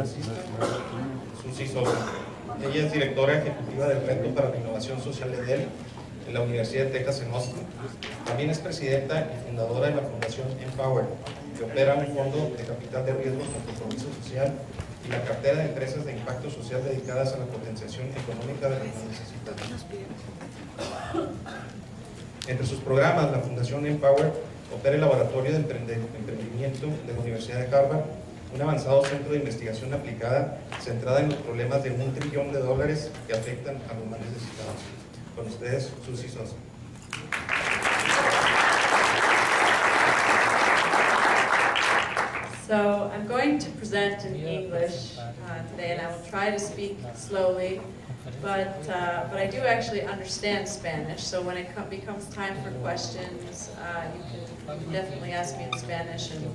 Susi Sosa. Ella es directora ejecutiva del Reto para la Innovación Social de Dell en la Universidad de Texas en Austin. También es presidenta y fundadora de la Fundación Empower, que opera un fondo de capital de riesgo con compromiso social y la cartera de empresas de impacto social dedicadas a la potenciación económica de los más necesitados. Entre sus programas, la Fundación Empower opera el Laboratorio de Emprendimiento de la Universidad de Harvard, un avanzado centro de investigación aplicada centrada en los problemas de $1 trillón que afectan a los más necesitados. Con ustedes, Susi Sosa. So I'm going to present in English today, and I will try to speak slowly, but I do actually understand Spanish, so when it becomes time for questions, you can definitely ask me in Spanish, and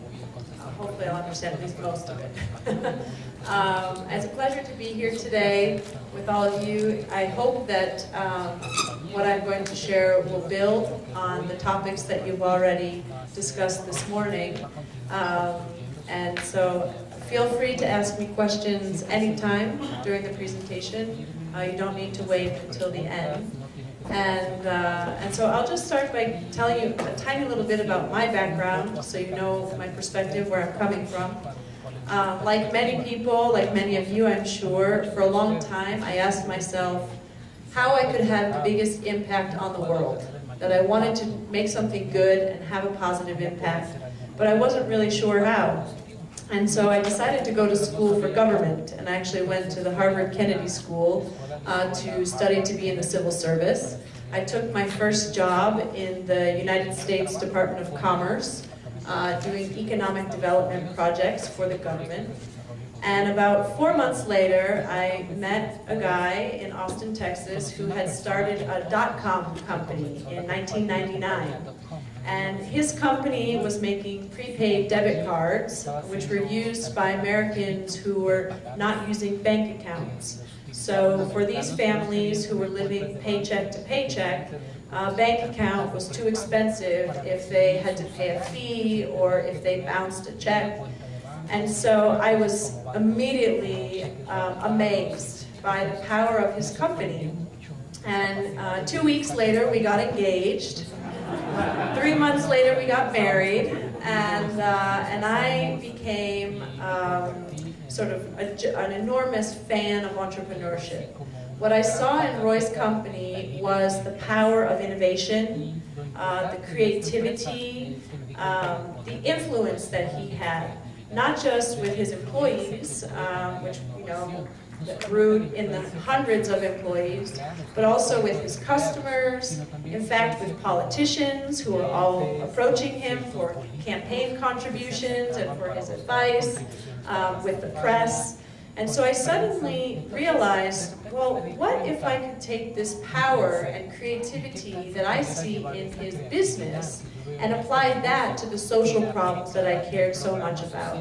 hopefully I'll understand at least most of it. It's a pleasure to be here today with all of you. I hope that what I'm going to share will build on the topics that you've already discussed this morning. And so feel free to ask me questions anytime during the presentation. You don't need to wait until the end. And so I'll just start by telling you a tiny little bit about my background so you know my perspective, where I'm coming from. Like many people, like many of you I'm sure, for a long time I asked myself how I could have the biggest impact on the world. That I wanted to make something good and have a positive impact, but I wasn't really sure how. And so I decided to go to school for government, and I actually went to the Harvard Kennedy School to study to be in the civil service. I took my first job in the United States Department of Commerce, doing economic development projects for the government. And about 4 months later, I met a guy in Austin, Texas, who had started a .com company in 1999. And his company was making prepaid debit cards, which were used by Americans who were not using bank accounts. So for these families who were living paycheck to paycheck, a bank account was too expensive if they had to pay a fee or if they bounced a check. And so I was immediately amazed by the power of his company. And 2 weeks later, we got engaged. 3 months later, we got married, and I became sort of an enormous fan of entrepreneurship. What I saw in Roy's company was the power of innovation, the creativity, the influence that he had, not just with his employees, which that grew in the hundreds of employees, but also with his customers, in fact with politicians who are all approaching him for campaign contributions and for his advice, with the press. And so I suddenly realized, well, what if I could take this power and creativity that I see in his business and apply that to the social problems that I cared so much about?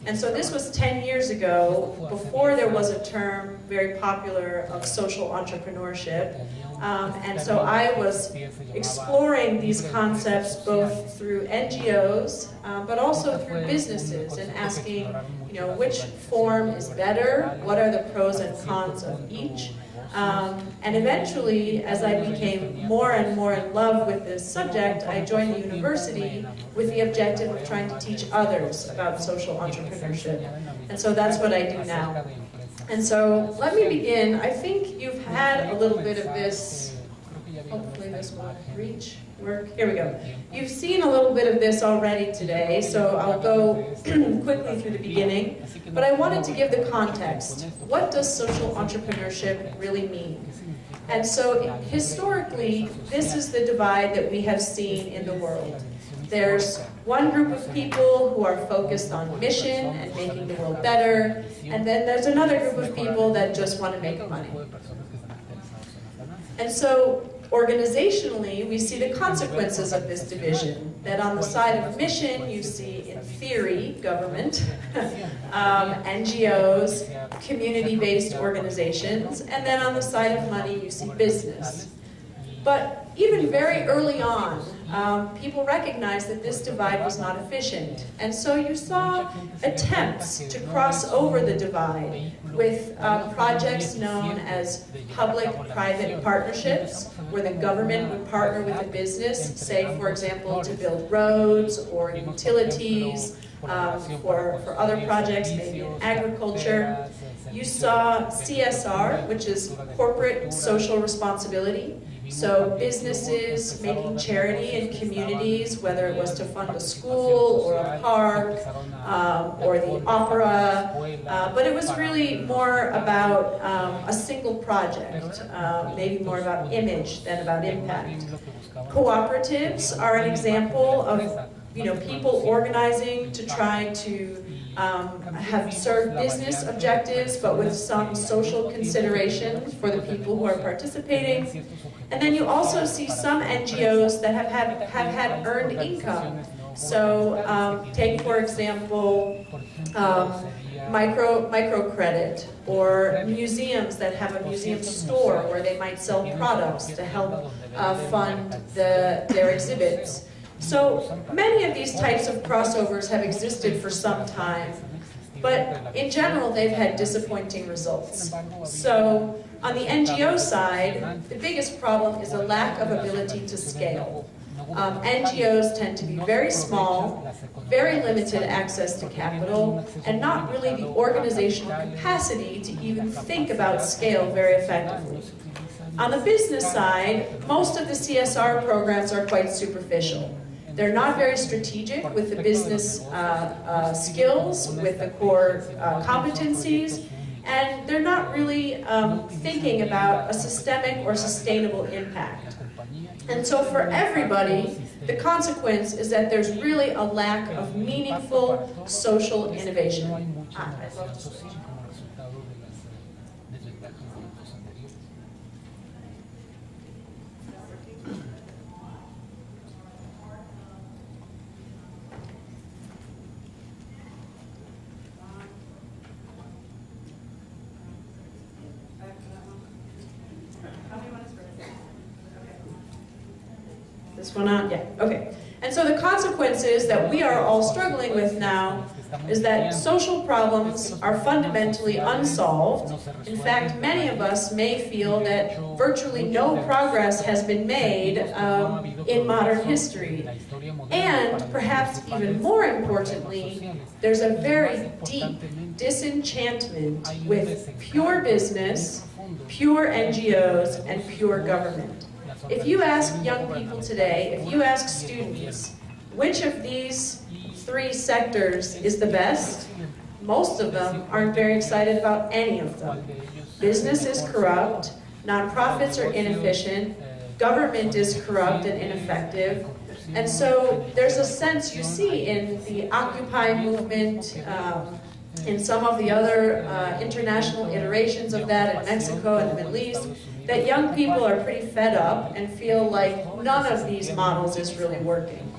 And so this was 10 years ago, before there was a term very popular of social entrepreneurship. And so I was exploring these concepts both through NGOs, but also through businesses, and asking, which form is better, what are the pros and cons of each. And eventually, as I became more and more in love with this subject, I joined the university with the objective of trying to teach others about social entrepreneurship. And so that's what I do now. And so let me begin. I think you've had a little bit of this. Hopefully this will work. Here we go. You've seen a little bit of this already today, so I'll go quickly through the beginning. But I wanted to give the context. What does social entrepreneurship really mean? And so historically, this is the divide that we have seen in the world. There's one group of people who are focused on mission and making the world better, and then there's another group of people that just want to make money. And so organizationally, we see the consequences of this division, that on the side of mission, you see, in theory, government, NGOs, community-based organizations, and then on the side of money, you see business. But even very early on, people recognized that this divide was not efficient. And so you saw attempts to cross over the divide with projects known as public-private partnerships, where the government would partner with a business, say, for example, to build roads or utilities, for other projects, maybe in agriculture. You saw CSR, which is corporate social responsibility. So businesses making charity in communities, whether it was to fund a school or a park or the opera, but it was really more about a single project, maybe more about image than about impact. Cooperatives are an example of people organizing to try to have served business objectives, but with some social consideration for the people who are participating. And then you also see some NGOs that have had earned income. So take, for example, microcredit, or museums that have a museum store where they might sell products to help fund their exhibits. So many of these types of crossovers have existed for some time, but in general they've had disappointing results. So on the NGO side, the biggest problem is a lack of ability to scale. NGOs tend to be very small, very limited access to capital, and not really the organizational capacity to even think about scale very effectively. On the business side, most of the CSR programs are quite superficial. They're not very strategic with the business skills, with the core competencies, and they're not really thinking about a systemic or sustainable impact. And so for everybody, the consequence is that there's really a lack of meaningful social innovation. I'd love to switch. This one on? Yeah, okay. And so the consequences that we are all struggling with now is that social problems are fundamentally unsolved. In fact, many of us may feel that virtually no progress has been made in modern history. And perhaps even more importantly, there's a very deep disenchantment with pure business, pure NGOs, and pure government. If you ask young people today, if you ask students, which of these three sectors is the best, most of them aren't very excited about any of them. Business is corrupt, nonprofits are inefficient, government is corrupt and ineffective, and so there's a sense you see in the Occupy movement, in some of the other international iterations of that in Mexico and the Middle East, that young people are pretty fed up and feel like none of these models is really working.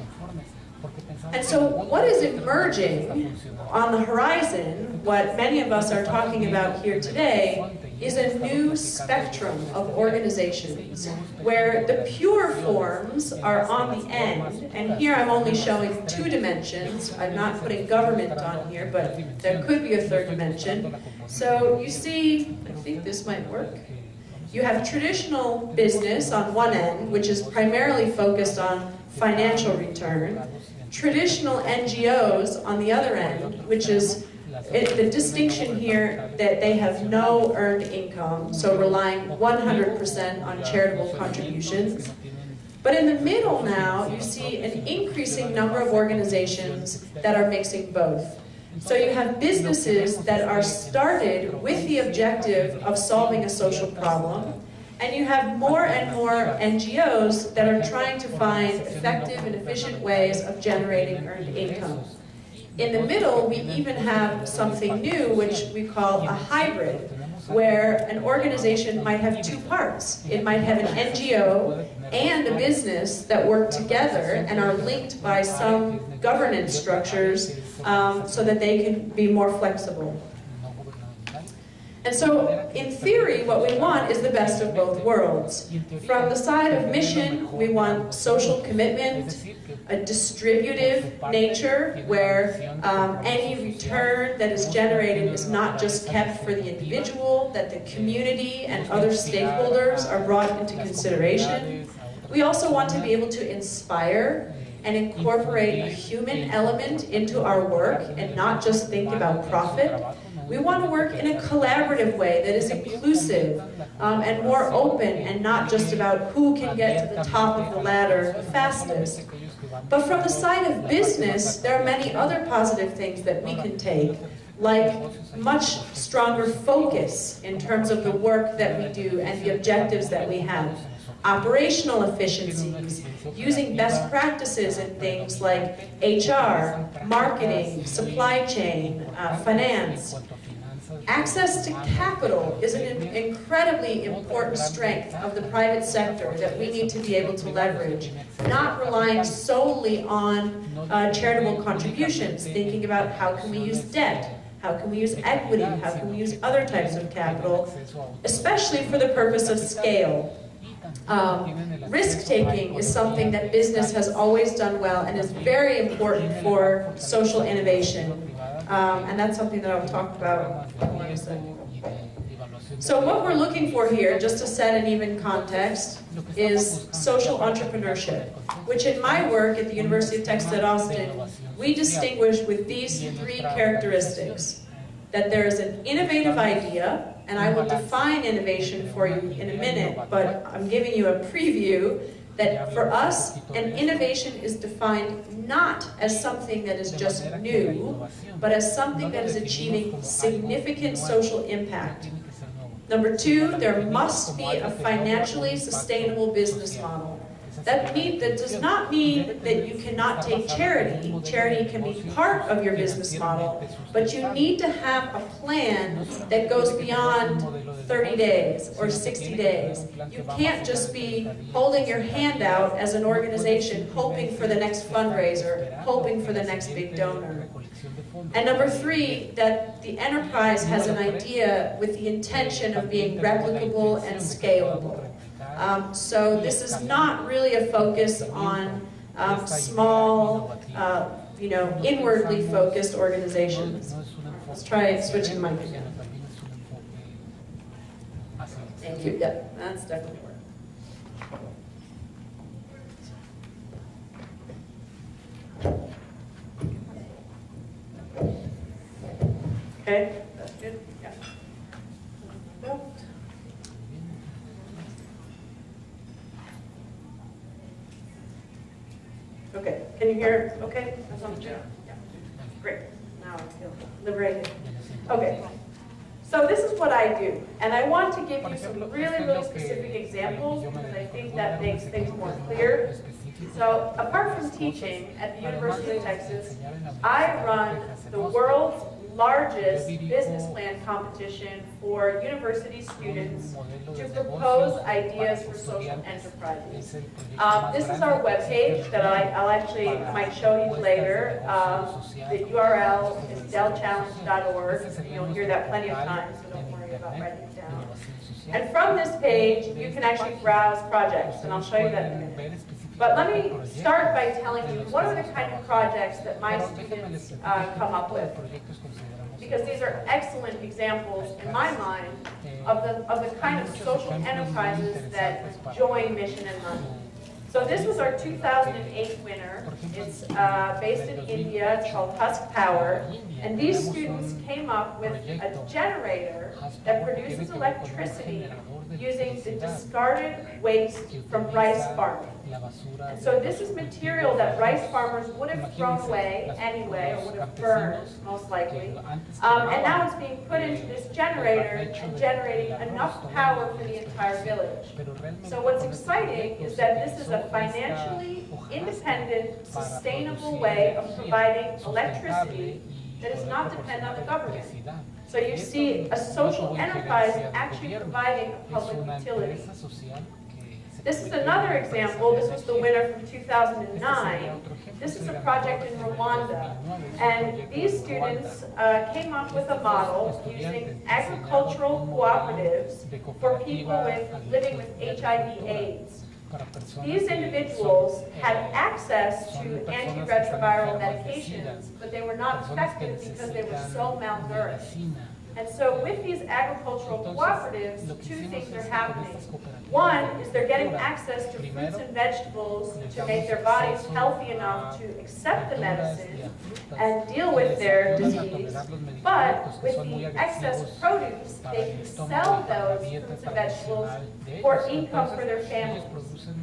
And so what is emerging on the horizon, what many of us are talking about here today, is a new spectrum of organizations where the pure forms are on the end, and here I'm only showing two dimensions. I'm not putting government on here, but there could be a third dimension. So you see, I think this might work. You have traditional business on one end, which is primarily focused on financial return. Traditional NGOs on the other end, which is the distinction here that they have no earned income, so relying 100% on charitable contributions. But in the middle now, you see an increasing number of organizations that are mixing both. So you have businesses that are started with the objective of solving a social problem, and you have more and more NGOs that are trying to find effective and efficient ways of generating earned income. In the middle, we even have something new, which we call a hybrid, where an organization might have two parts. It might have an NGO and a business that work together and are linked by some governance structures so that they can be more flexible. And so, in theory, what we want is the best of both worlds. From the side of mission, we want social commitment, a distributive nature where any return that is generated is not just kept for the individual, that the community and other stakeholders are brought into consideration. We also want to be able to inspire and incorporate a human element into our work and not just think about profit. We want to work in a collaborative way that is inclusive and more open and not just about who can get to the top of the ladder the fastest. But from the side of business, there are many other positive things that we can take, like much stronger focus in terms of the work that we do and the objectives that we have. Operational efficiencies, using best practices in things like HR, marketing, supply chain, finance. Access to capital is an incredibly important strength of the private sector that we need to be able to leverage, not relying solely on charitable contributions, thinking about how can we use debt, how can we use equity, how can we use other types of capital, especially for the purpose of scale. Risk-taking is something that business has always done well and is very important for social innovation. And that's something that I'll talk about in a second. So what we're looking for here, just to set an even context, is social entrepreneurship, which in my work at the University of Texas at Austin, we distinguish with these three characteristics. That there is an innovative idea, and I will define innovation for you in a minute, but I'm giving you a preview that for us, an innovation is defined not as something that is just new, but as something that is achieving significant social impact. Number two, there must be a financially sustainable business model. That does not mean that you cannot take charity. Charity can be part of your business model, but you need to have a plan that goes beyond 30 days or 60 days. You can't just be holding your hand out as an organization, hoping for the next fundraiser, hoping for the next big donor. And number three, that the enterprise has an idea with the intention of being replicable and scalable. So this is not really a focus on small, inwardly focused organizations. Let's try switching mic again. Thank you. Yep, that's definitely working. Okay, that's good. Yeah. Okay, can you hear? Okay, that's on the chair. Yeah. Great. Now I feel liberated. Okay. So this is what I do, and I want to give you some really, really specific examples because I think that makes things more clear. So apart from teaching at the University of Texas, I run the world's largest business plan competition for university students to propose ideas for social enterprises. This is our webpage that I'll actually might show you later. The URL is delchallenge.org. You'll hear that plenty of times, so don't worry about writing it down. And from this page, you can actually browse projects, and I'll show you that in a minute. But let me start by telling you what are the kind of projects that my students come up with. Because these are excellent examples, in my mind, of the kind of social enterprises that join Mission and Money. So this was our 2008 winner. It's based in India. It's called Husk Power. And these students came up with a generator that produces electricity using the discarded waste from rice farming. And so this is material that rice farmers would have thrown away anyway, or would have burned, most likely. And now it's being put into this generator and generating enough power for the entire village. So what's exciting is that this is a financially independent, sustainable way of providing electricity that is not dependent on the government. So you see a social enterprise actually providing a public utility. This is another example. This was the winner from 2009. This is a project in Rwanda. And these students came up with a model using agricultural cooperatives for people living with HIV/AIDS. These individuals had access to antiretroviral medications, but they were not effective because they were so malnourished. And so with these agricultural cooperatives, two things are happening. One is they're getting access to fruits and vegetables to make their bodies healthy enough to accept the medicine and deal with their disease. But with the excess produce, they can sell those fruits and vegetables for income for their families.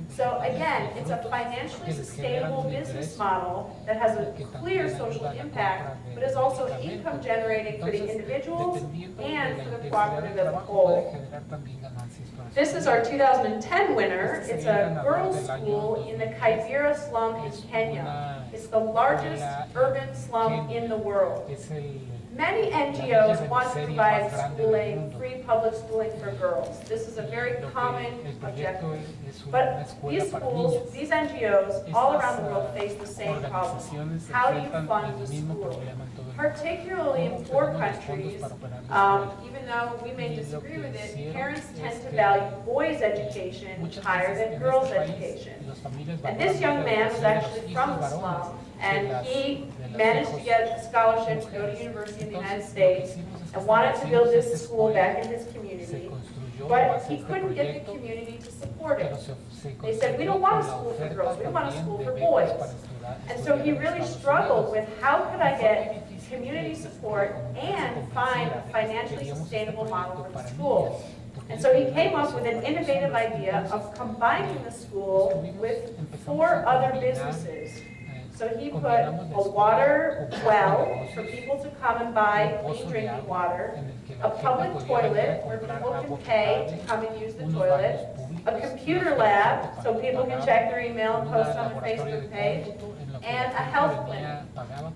So again, it's a financially sustainable business model that has a clear social impact, but is also income generating for the individuals and for the cooperative as a whole. This is our 2010 winner. It's a girls' school in the Kibera slum in Kenya. It's the largest urban slum in the world. Many NGOs want to provide schooling, free public schooling for girls. This is a very common objective. But these schools, these NGOs all around the world face the same problem. How do you fund the school? Particularly in poor countries, even though we may disagree with it, parents tend to value boys' education higher than girls' education. And this young man was actually from the slum, and he managed to get a scholarship to go to university in the United States and wanted to build this school back in his community, but he couldn't get the community to support it. They said, we don't want a school for girls, we want a school for boys. And so he really struggled with how could I get community support and find a financially sustainable model for the school. And so he came up with an innovative idea of combining the school with 4 other businesses. So he put a water well for people to come and buy clean drinking water, a public toilet where people can pay to come and use the toilet, a computer lab so people can check their email and post on their Facebook page, and a health clinic.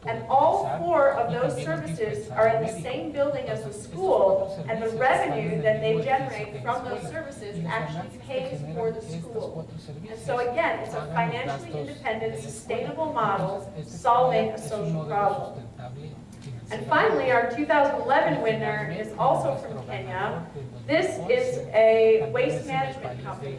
And all 4 of those services are in the same building as the school, and the revenue that they generate from those services actually pays for the school. And so again, it's a financially independent, sustainable model solving a social problem. And finally, our 2011 winner is also from Kenya. This is a waste management company.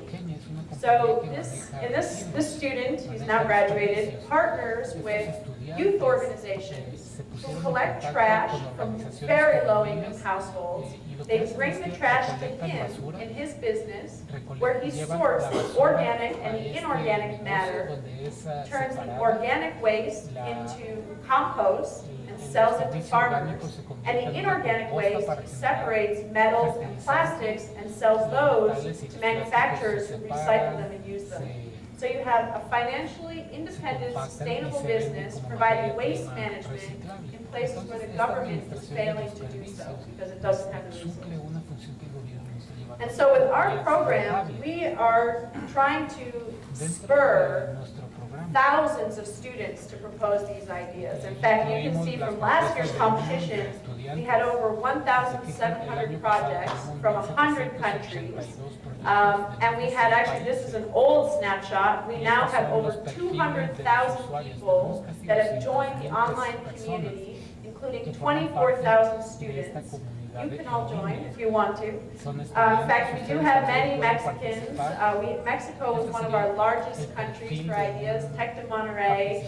So this student, who's now graduated, partners with youth organizations who collect trash from very low-income households. They bring the trash to him in his business, where he sorts the organic and the inorganic matter, turns the organic waste into compost, and sells it to farmers. And the inorganic waste separates metals and plastics and sells those to manufacturers who recycle them and use them. So you have a financially independent, sustainable business providing waste management in places where the government is failing to do so because it doesn't have the resources. And so with our program, we are trying to spur thousands of students to propose these ideas. In fact, you can see from last year's competition, we had over 1,700 projects from 100 countries. And we had actually, this is an old snapshot, we now have over 200,000 people that have joined the online community, including 24,000 students. You can all join if you want to. In fact, we do have many Mexicans. Mexico was one of our largest countries for ideas. Tec de Monterrey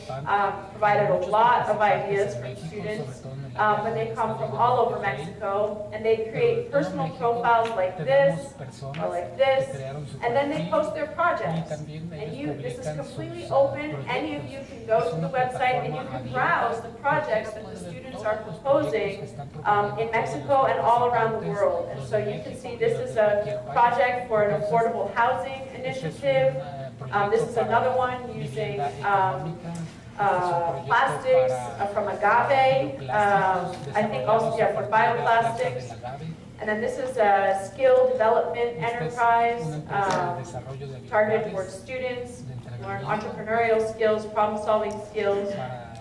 provided a lot of ideas for students, but they come from all over Mexico, and they create personal profiles like this, or like this, and then they post their projects. And this is completely open. Any of you can go to the website and you can browse the projects that the students are proposing in Mexico and all around the world. And so you can see this is a project for an affordable housing initiative. This is another one using plastics from agave, I think also, yeah, for bioplastics. And then this is a skill development enterprise targeted towards students, learn entrepreneurial skills, problem-solving skills.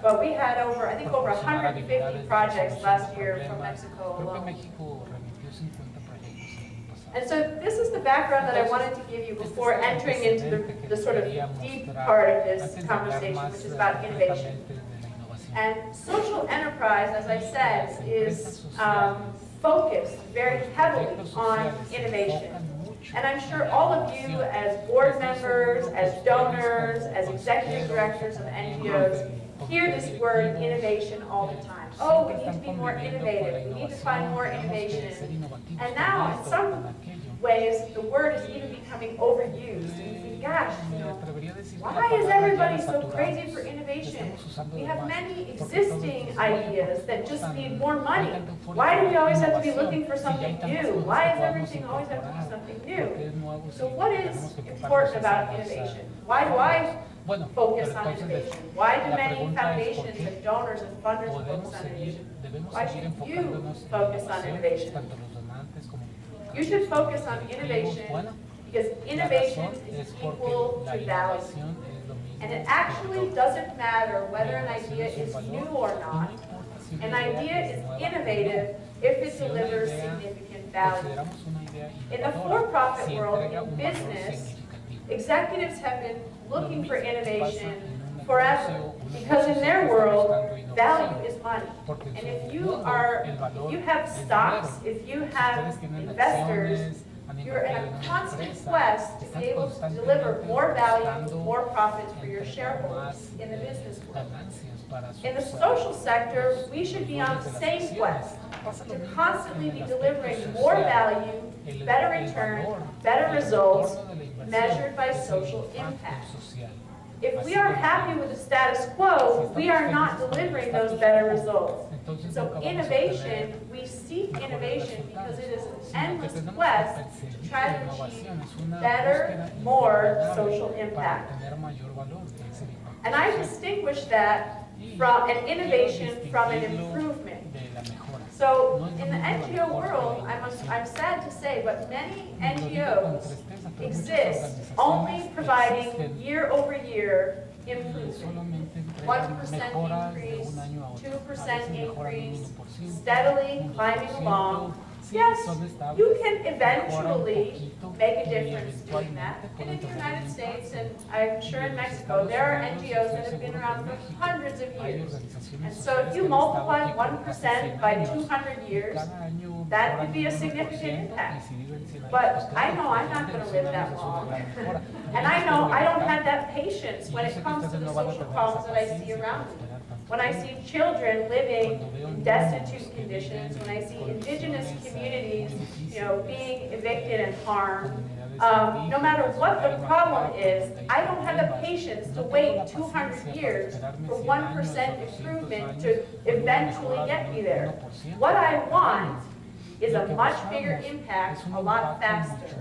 But we had over, I think over 150 projects last year from Mexico Creo que alone. México remitió 50 proyectos el año pasado. And so this is the background that I wanted to give you before entering into the sort of deep part of this conversation, which is about innovation. And social enterprise, as I said, is focused very heavily on innovation. And I'm sure all of you as board members, as donors, as executive directors of NGOs, hear this word innovation all the time. Oh, we need to be more innovative. We need to find more innovation. And now, in some ways, the word is even becoming overused. And you think, gosh, you know, why is everybody so crazy for innovation? We have many existing ideas that just need more money. Why do we always have to be looking for something new? Why does everything always have to be something new? So what is important about innovation? Why do I focus on innovation? Why do many foundations and donors and funders focus on innovation? Why should you focus on innovation? You should focus on innovation because innovation is equal to value. And it actually doesn't matter whether an idea is new or not. An idea is innovative if it delivers significant value. In the for-profit world, in business, executives have been looking for innovation forever because in their world, value is money. And if you have stocks, if you have investors, you're in a constant quest to be able to deliver more value, more profits for your shareholders in the business world. In the social sector, we should be on the same quest to constantly be delivering more value, better return, better results, measured by social impact. If we are happy with the status quo, we are not delivering those better results. So innovation, we seek innovation because it is an endless quest to try to achieve better, more social impact. And I distinguish that from an innovation from an improvement. So in the NGO world, I'm sad to say, but many NGOs exist only providing year-over-year improvement. 1% increase, 2% increase, steadily climbing along. Yes, you can eventually make a difference doing that. And in the United States, and I'm sure in Mexico, there are NGOs that have been around for hundreds of years. And so if you multiply 1% by 200 years, that could be a significant impact. But I know I'm not going to live that long. And I know I don't have that patience when it comes to the social problems that I see around me. When I see children living in destitute conditions, when I see indigenous communities, being evicted and harmed, no matter what the problem is, I don't have the patience to wait 200 years for 1% improvement to eventually get me there. What I want is a much bigger impact, a lot faster.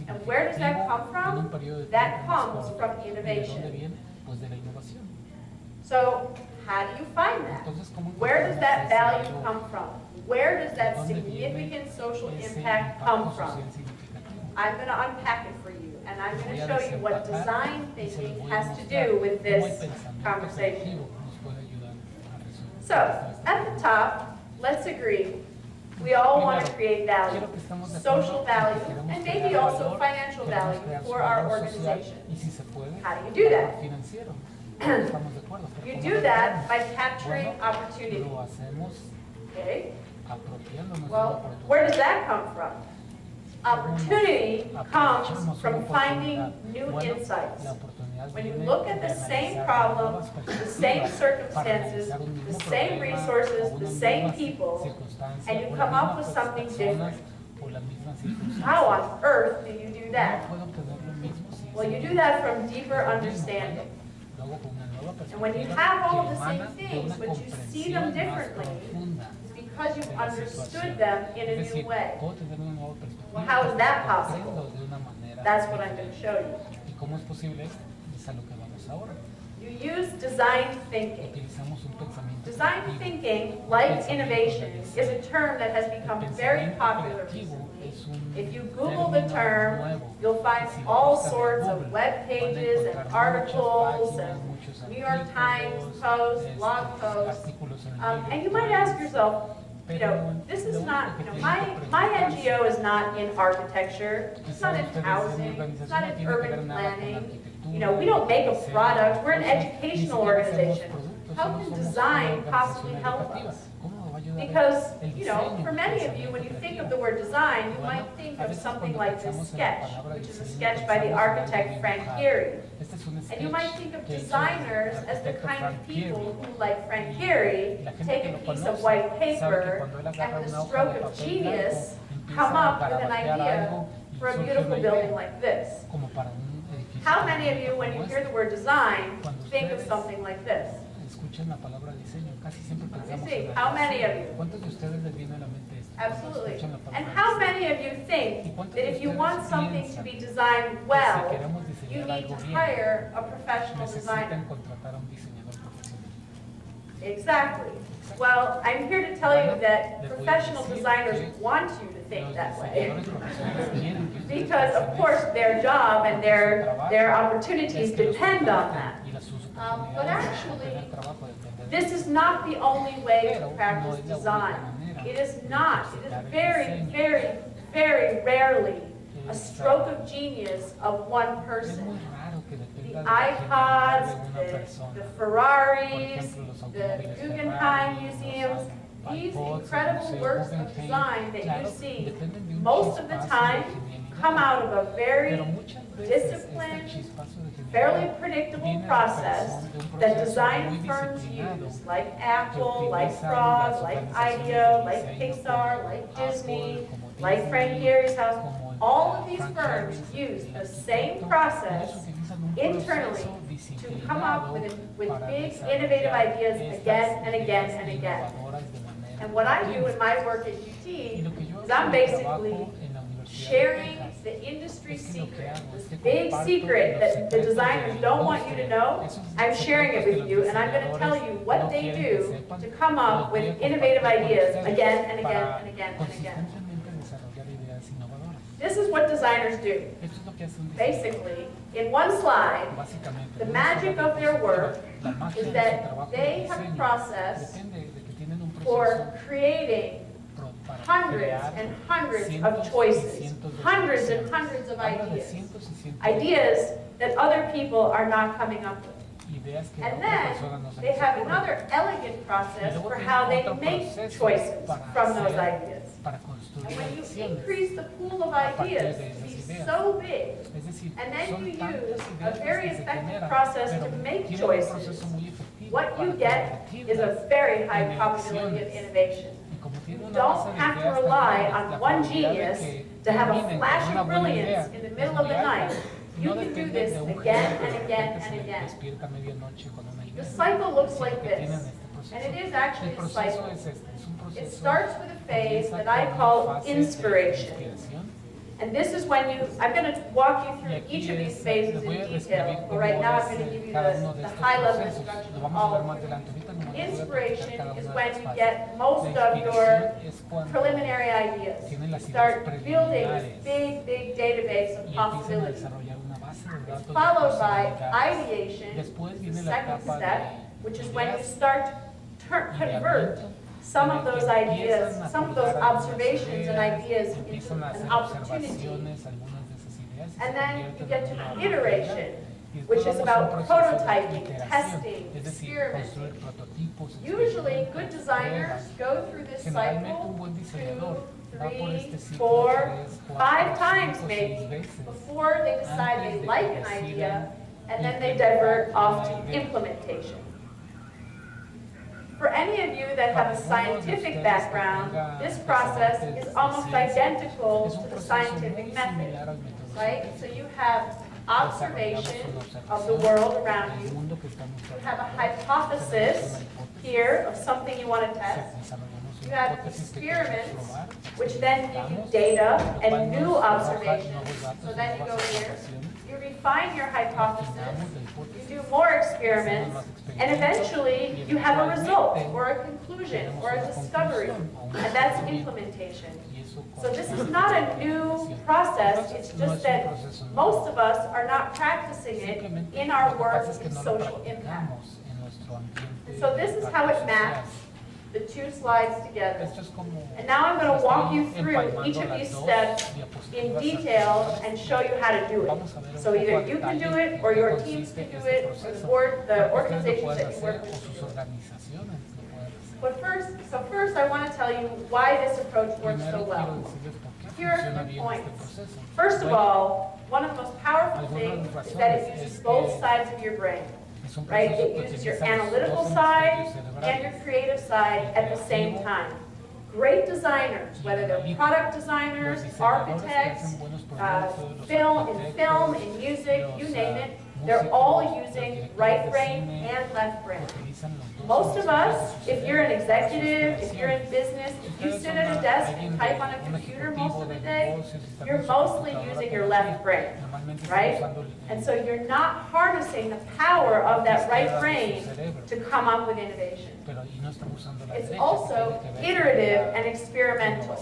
And where does that come from? That comes from innovation. So how do you find that? Where does that value come from? Where does that significant social impact come from? I'm going to unpack it for you, and I'm going to show you what design thinking has to do with this conversation. So, at the top, let's agree, we all want to create value, social value, and maybe also financial value for our organization. How do you do that? You do that by capturing opportunity. Okay? Well, where does that come from? Opportunity comes from finding new insights. When you look at the same problem, the same circumstances, the same resources, the same people, and you come up with something different, how on earth do you do that? Well, you do that from deeper understanding. And when you have all of the same things, but you see them differently, it's because you've understood them in a new way. Well, how is that possible? That's what I'm going to show you. You use design thinking. Utilizamos un pensamiento Design creativo. thinking, like innovation, is a term that has become very popular recently. If you Google the term, you'll find all sorts of web pages and articles and New York Times posts, blog posts. And you might ask yourself, you know, this is not, you know, my NGO is not in architecture, it's not in housing, it's not in urban planning. You know, we don't make a product, we're an educational organization. How can design possibly help us? Because, you know, for many of you, when you think of the word design, you might think of something like this sketch, which is a sketch by the architect Frank Gehry. And you might think of designers as the kind of people who, like Frank Gehry, take a piece of white paper and with a stroke of genius, come up with an idea for a beautiful building like this. How many of you, when you hear the word design, think of something like this? Escuchan la palabra diseño, casi siempre pensamos See, en how many of you? ¿Cuántos de ustedes les viene a la mente esto? Absolutely. Escuchan la palabra And how diseño? many of you think that if you want something to be designed well, you need to hire a professional designer? Necesitan contratar a un diseñador profesional. Exactly. Well, I'm here to tell you that professional designers want you to think that way. Because, of course, their job and their opportunities depend on that. But actually, this is not the only way to practice design. It is not. It is very, very, very rarely a stroke of genius of one person. The iPods, the Ferraris, the Guggenheim museums, these incredible works of design that you see, most of the time come out of a very disciplined, fairly predictable process that design firms use, like Apple, like Frog, like IDEO, like Pixar, like Disney, like Frank Gehry's house. All of these firms use the same process internally to come up with big, innovative ideas again and again and again. And what I do in my work at UT is I'm basically sharing the industry secret, this big secret that the designers don't want you to know. I'm sharing it with you, and I'm going to tell you what they do to come up with innovative ideas again and again and again and again. This is what designers do. Basically, in one slide, the magic of their work is that they have a process for creating hundreds and hundreds of choices, hundreds and hundreds of ideas, ideas that other people are not coming up with. And then they have another elegant process for how they make choices from those ideas. And when you increase the pool of ideas to be so big, and then you use a very effective process to make choices, what you get is a very high probability of innovation. You don't have to rely on one genius to have a flash of brilliance in the middle of the night. You can do this again and again and again. The cycle looks like this, and it is actually a cycle. It starts with a phase that I call inspiration. And this is when I'm going to walk you through each of these phases in detail, but right now I'm going to give you the high-level instruction of all of them. Inspiration is when you get most of your preliminary ideas. You start building this big, big database of possibilities. It's followed by ideation, the second step, which is when you start to convert some of those ideas, some of those observations and ideas into an opportunity. And then you get to iteration, which is about prototyping, testing, experimenting. Usually, good designers go through this cycle 2, 3, 4, 5 times maybe before they decide they like an idea, and then they divert off to implementation. For any of you that have a scientific background, this process is almost identical to the scientific method, right? So you have observation of the world around you. You have a hypothesis here of something you want to test. You have experiments, which then give you data and new observations. So then you go here. you refine your hypothesis, you do more experiments, and eventually you have a result, or a conclusion, or a discovery, and that's implementation. So this is not a new process, it's just that most of us are not practicing it in our work in social impact. And so this is how it maps the two slides together. And now I'm going to walk you through each of these steps in detail and show you how to do it. So either you can do it, or your teams can do it, or the organizations that you work with. But first I want to tell you why this approach works so well. Here are the points. First of all, one of the most powerful things is that it uses both sides of your brain. Right? It uses your analytical side and your creative side at the same time. Great designers, whether they're product designers, architects, film, in music, you name it, they're all using right brain and left brain. Most of us, if you're an executive, if you're in business, if you sit at a desk and type on a computer most of the day, you're mostly using your left brain, right? And so you're not harnessing the power of that right brain to come up with innovation. It's also iterative and experimental.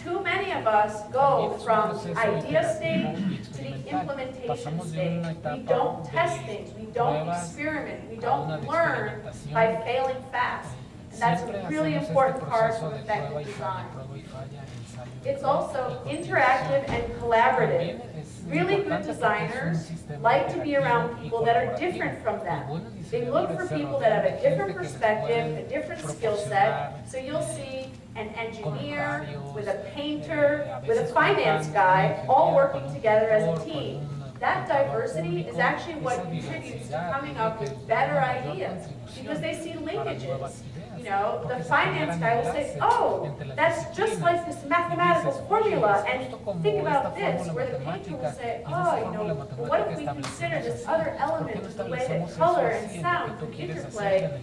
Too many of us go from the idea stage to the implementation stage. We don't test things, we don't experiment, we don't learn by failing fast. And that's a really important part of effective design. It's also interactive and collaborative. Really good designers like to be around people that are different from them. They look for people that have a different perspective, a different skill set. So you'll see an engineer with a painter, with a finance guy, all working together as a team. That diversity is actually what contributes to coming up with better ideas, because they see linkages. You know, the finance guy will say, oh, that's just like this mathematical formula, and think about this, where the painter will say, oh, you know, well, what if we consider this other element, the way that color and sound can interplay?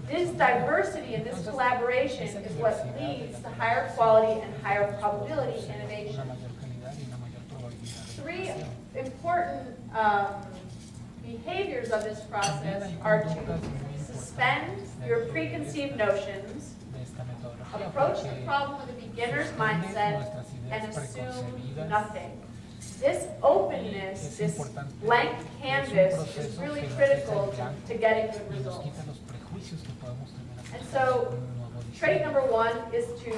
This diversity and this collaboration is what leads to higher quality and higher probability innovation. Three important behaviors of this process are to suspend your preconceived notions, approach the problem with a beginner's mindset, and assume nothing. This openness, this blank canvas, is really critical to getting good results. And so, trait number one is to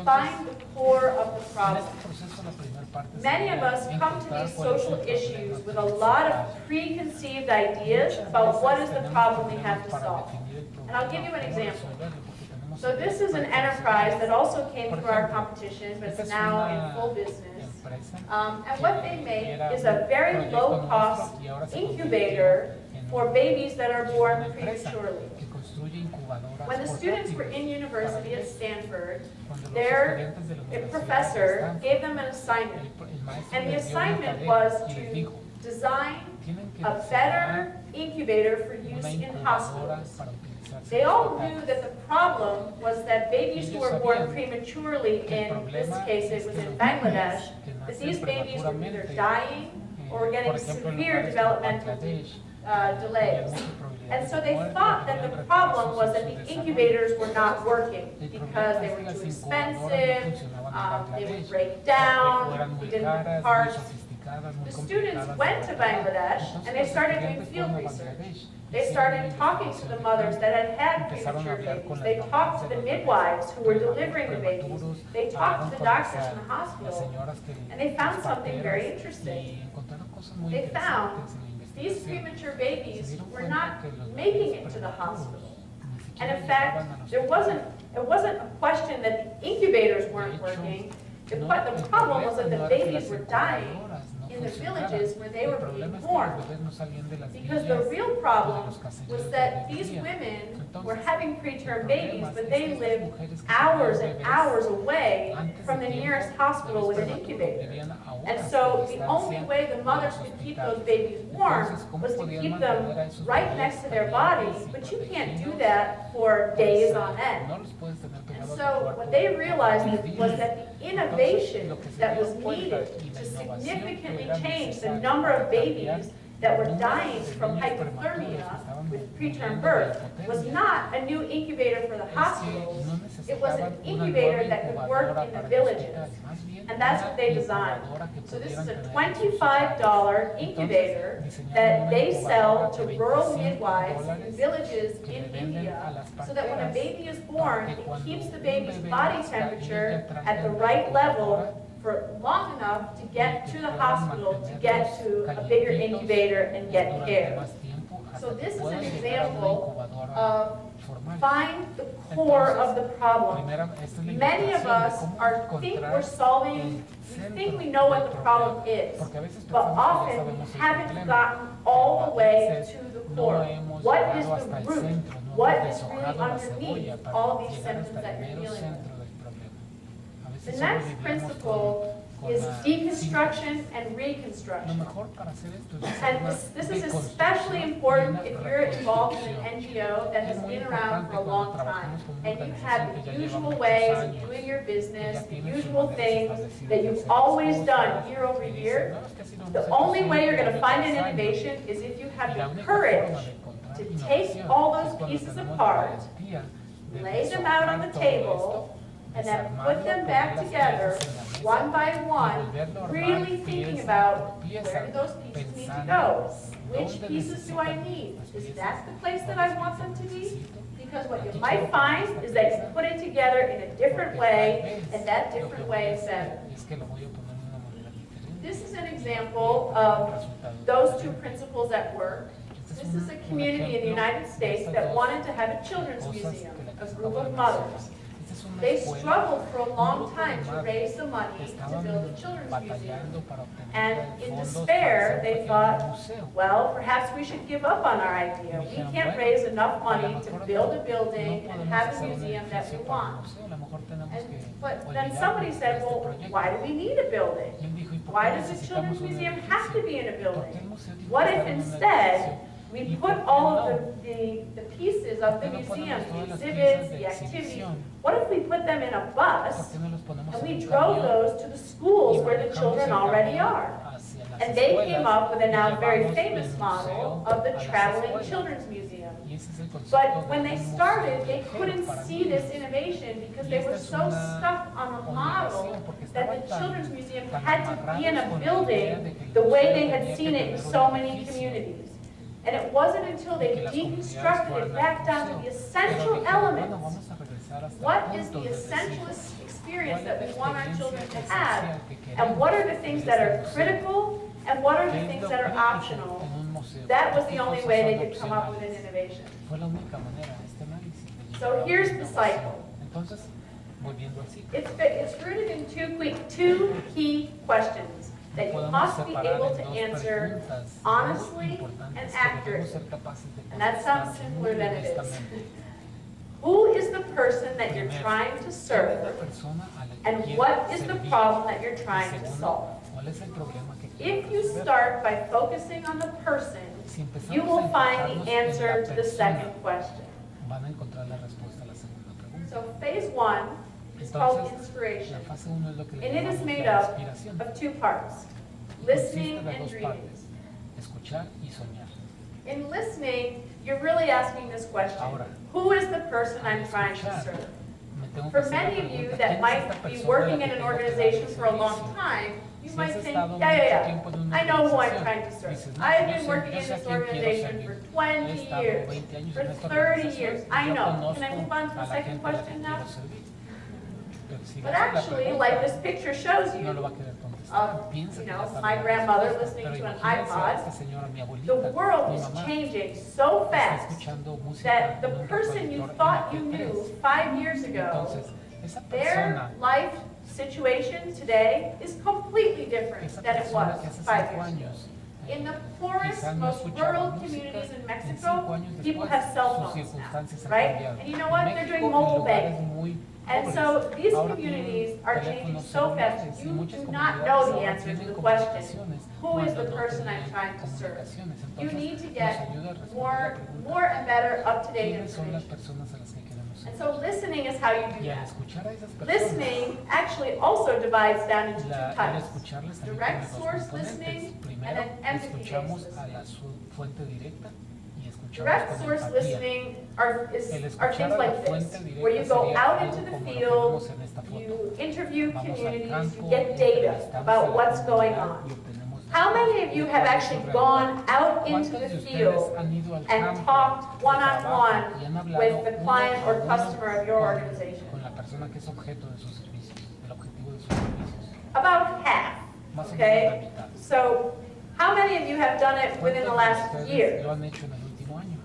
find the core of the problem. Many of us come to these social issues with a lot of preconceived ideas about what is the problem we have to solve. And I'll give you an example. So this is an enterprise that also came through our competition, but it's now in full business. And what they make is a very low-cost incubator for babies that are born prematurely. When the students were in university at Stanford, their professor gave them an assignment. And the assignment was to design a better incubator for use in hospitals. They all knew that the problem was that babies who were born prematurely, in this case it was in Bangladesh, that these babies were either dying or were getting severe developmental delays. And so they thought that the problem was that the incubators were not working because they were too expensive, they would break down, we didn't have parts. The students went to Bangladesh and they started doing field research. They started talking to the mothers that had had premature babies. They talked to the midwives who were delivering the babies. They talked to the doctors in the hospital. And they found something very interesting. They found these premature babies were not making it to the hospital. And in fact, it wasn't a question that the incubators weren't working. The problem was that the babies were dying in the villages where they were being born. Because the real problem was that these women were having preterm babies, but they lived hours and hours away from the nearest hospital with an incubator. And so the only way the mothers could keep those babies warm was to keep them right next to their bodies, but you can't do that for days on end. And so what they realized was that the innovation lo que se that dio was cuenta needed y la to innovación que significantly era change the necesaria number of para cambiar babies that were el número dying de from niños prematuros que hypothermia estaban with preterm muriendo de birth was hipotermia. not a new incubator for the Es que hospitals. no It was an necesitaban una incubator nueva that could work incubadora in the para el villages. hospital, más bien And that's una what they designed. incubadora que So this is pudieran a tener en sus $25 hogares. incubator Entonces, diseñaron that una they sell incubadora to de rural $25 midwives in villages que in le venden India, a las so that when a parteras baby is para born, que it cuando keeps the un baby's bebé body nazca, temperature ella trae at the en la right level incubadora for long enough to get to the puedan hospital, to mantenerlos get to a bigger calientitos incubator and get durante care. más tiempo hasta So que this is puedan an llegar a una example incubadora of formal. find the core of the problem. Primera, esta es la Many of ilustración de us cómo think encontrar we're solving, el we centro think we know what del the problema. problem is, Porque a veces but pensamos que ya often sabemos we el haven't problema, gotten all pero the a way veces to the no core. hemos What llegado is hasta the el root? centro, no What hemos is really deshojado la underneath cebolla para all these llegar symptoms hasta that el you're mero dealing with? centro del problema. A veces The solo next vivimos principle con is la deconstruction and Lo reconstruction. mejor para hacer esto es hacer And una this is deconstrucción especially y important una if you're involved in reconstrucción. an NGO that has Es muy been around importante for a cuando long time, trabajamos con una and you organización have que the ya lleva usual muchos ways of años, doing your que business, ya the tiene sus usual maneras things establecidas that de you've hacer always las done cosas, year over y dicen, year. "No, es que así lo hemos The hecho only way you're going to siempre, find an año tras año". innovation is if you have Y la the única courage forma de encontrar to innovación take all es those cuando pieces tenemos la apart, valentía de lay them out on the desarmar todo table, esto, and then desarmarlo, put them poner back las together, piezas en la mesa one by y one, volverlo a armar really thinking pieza about por pieza, where do those pieces need to pensando go? Which dónde pieces do I necesitan need? las Is piezas, that the place that cuáles I want piezas them to be? necesito. Because what you Aquí might quiero poner find esta is that you pieza, put it together in a different porque way, tal vez and that lo que different voy way a is hacer better. es que lo voy a poner de una manera diferente. This is an example of those two principles at work. This is a community in the United States that wanted to have a children's museum, a group of mothers. They struggled for a long time to raise the money to build a children's museum. And in despair, they thought, well, perhaps we should give up on our idea. We can't raise enough money to build a building and have a museum that we want. But then somebody said, well, why do we need a building? Why does a children's museum have to be in a building? What if instead we put all of the pieces of the museum, the exhibits, the activities, what if we put them in a bus and we drove those to the schools where the children already are? And they came up with a now very famous model of the traveling children's museum. But when they started, they couldn't see this innovation because they were so stuck on a model that the children's museum had to be in a building the way they had seen it in so many communities. And it wasn't until they deconstructed it back down to the essential elements. What is the essential experience that we want our children to have? And what are the things that are critical? And what are the things that are optional? That was the only way they could come up with an innovation. So here's the cycle. It's rooted in two key questions that you must be able to answer honestly and accurately. And that sounds simpler than it is. Who is the person that you're trying to serve? And what is the problem that you're trying to solve? If you start by focusing on the person, you will find the answer to the second question. So phase one is called inspiration, and it is made up of two parts, listening and dreaming. In listening, you're really asking this question, who is the person I'm trying to serve? For many of you that might be working in an organization for a long time, you might think, yeah, I know who I'm trying to serve. I've been working in this organization for 20 years, for 30 years. I know. Can I move on to the second question now? But actually, like this picture shows you, my grandmother listening to an iPod, the world is changing so fast that the person you thought you knew 5 years ago, their life situation today is completely different than it was 5 years ago. In the poorest, most rural communities in Mexico, people have cell phones now, right? And you know what? They're doing mobile banking. And so these communities are changing so fast, you do not know the answer to the question, who is the person I'm trying to serve? You need to get more and better up-to-date information. And so listening is how you do Y al that. escuchar a esas personas, Listening actually also divides down into two el types. escucharles también Direct tiene dos source componentes. listening and Primero, an empathy-based escuchamos listening. a la fuente directa y escuchamos Direct con source empatía. listening El are escuchar things a la like fuente this, where you directa go sería out algo into the como lo que field, vemos en esta foto. you interview Vamos al communities, campo, you get data entrevistamos a about la what's going comunidad on. y obtenemos How datos many of you de have cuál es actually su gone realidad. out into ¿Cuántos the de ustedes field han ido al and campo talked de one-on-one trabajo y han hablado with the uno client a or uno customer of your con organization? la persona que es objeto de sus servicios, el objetivo de sus servicios? About half, Más o menos la okay? mitad. So, how many of you have done it within the ¿Cuántos de last ustedes year? lo han hecho en el último año?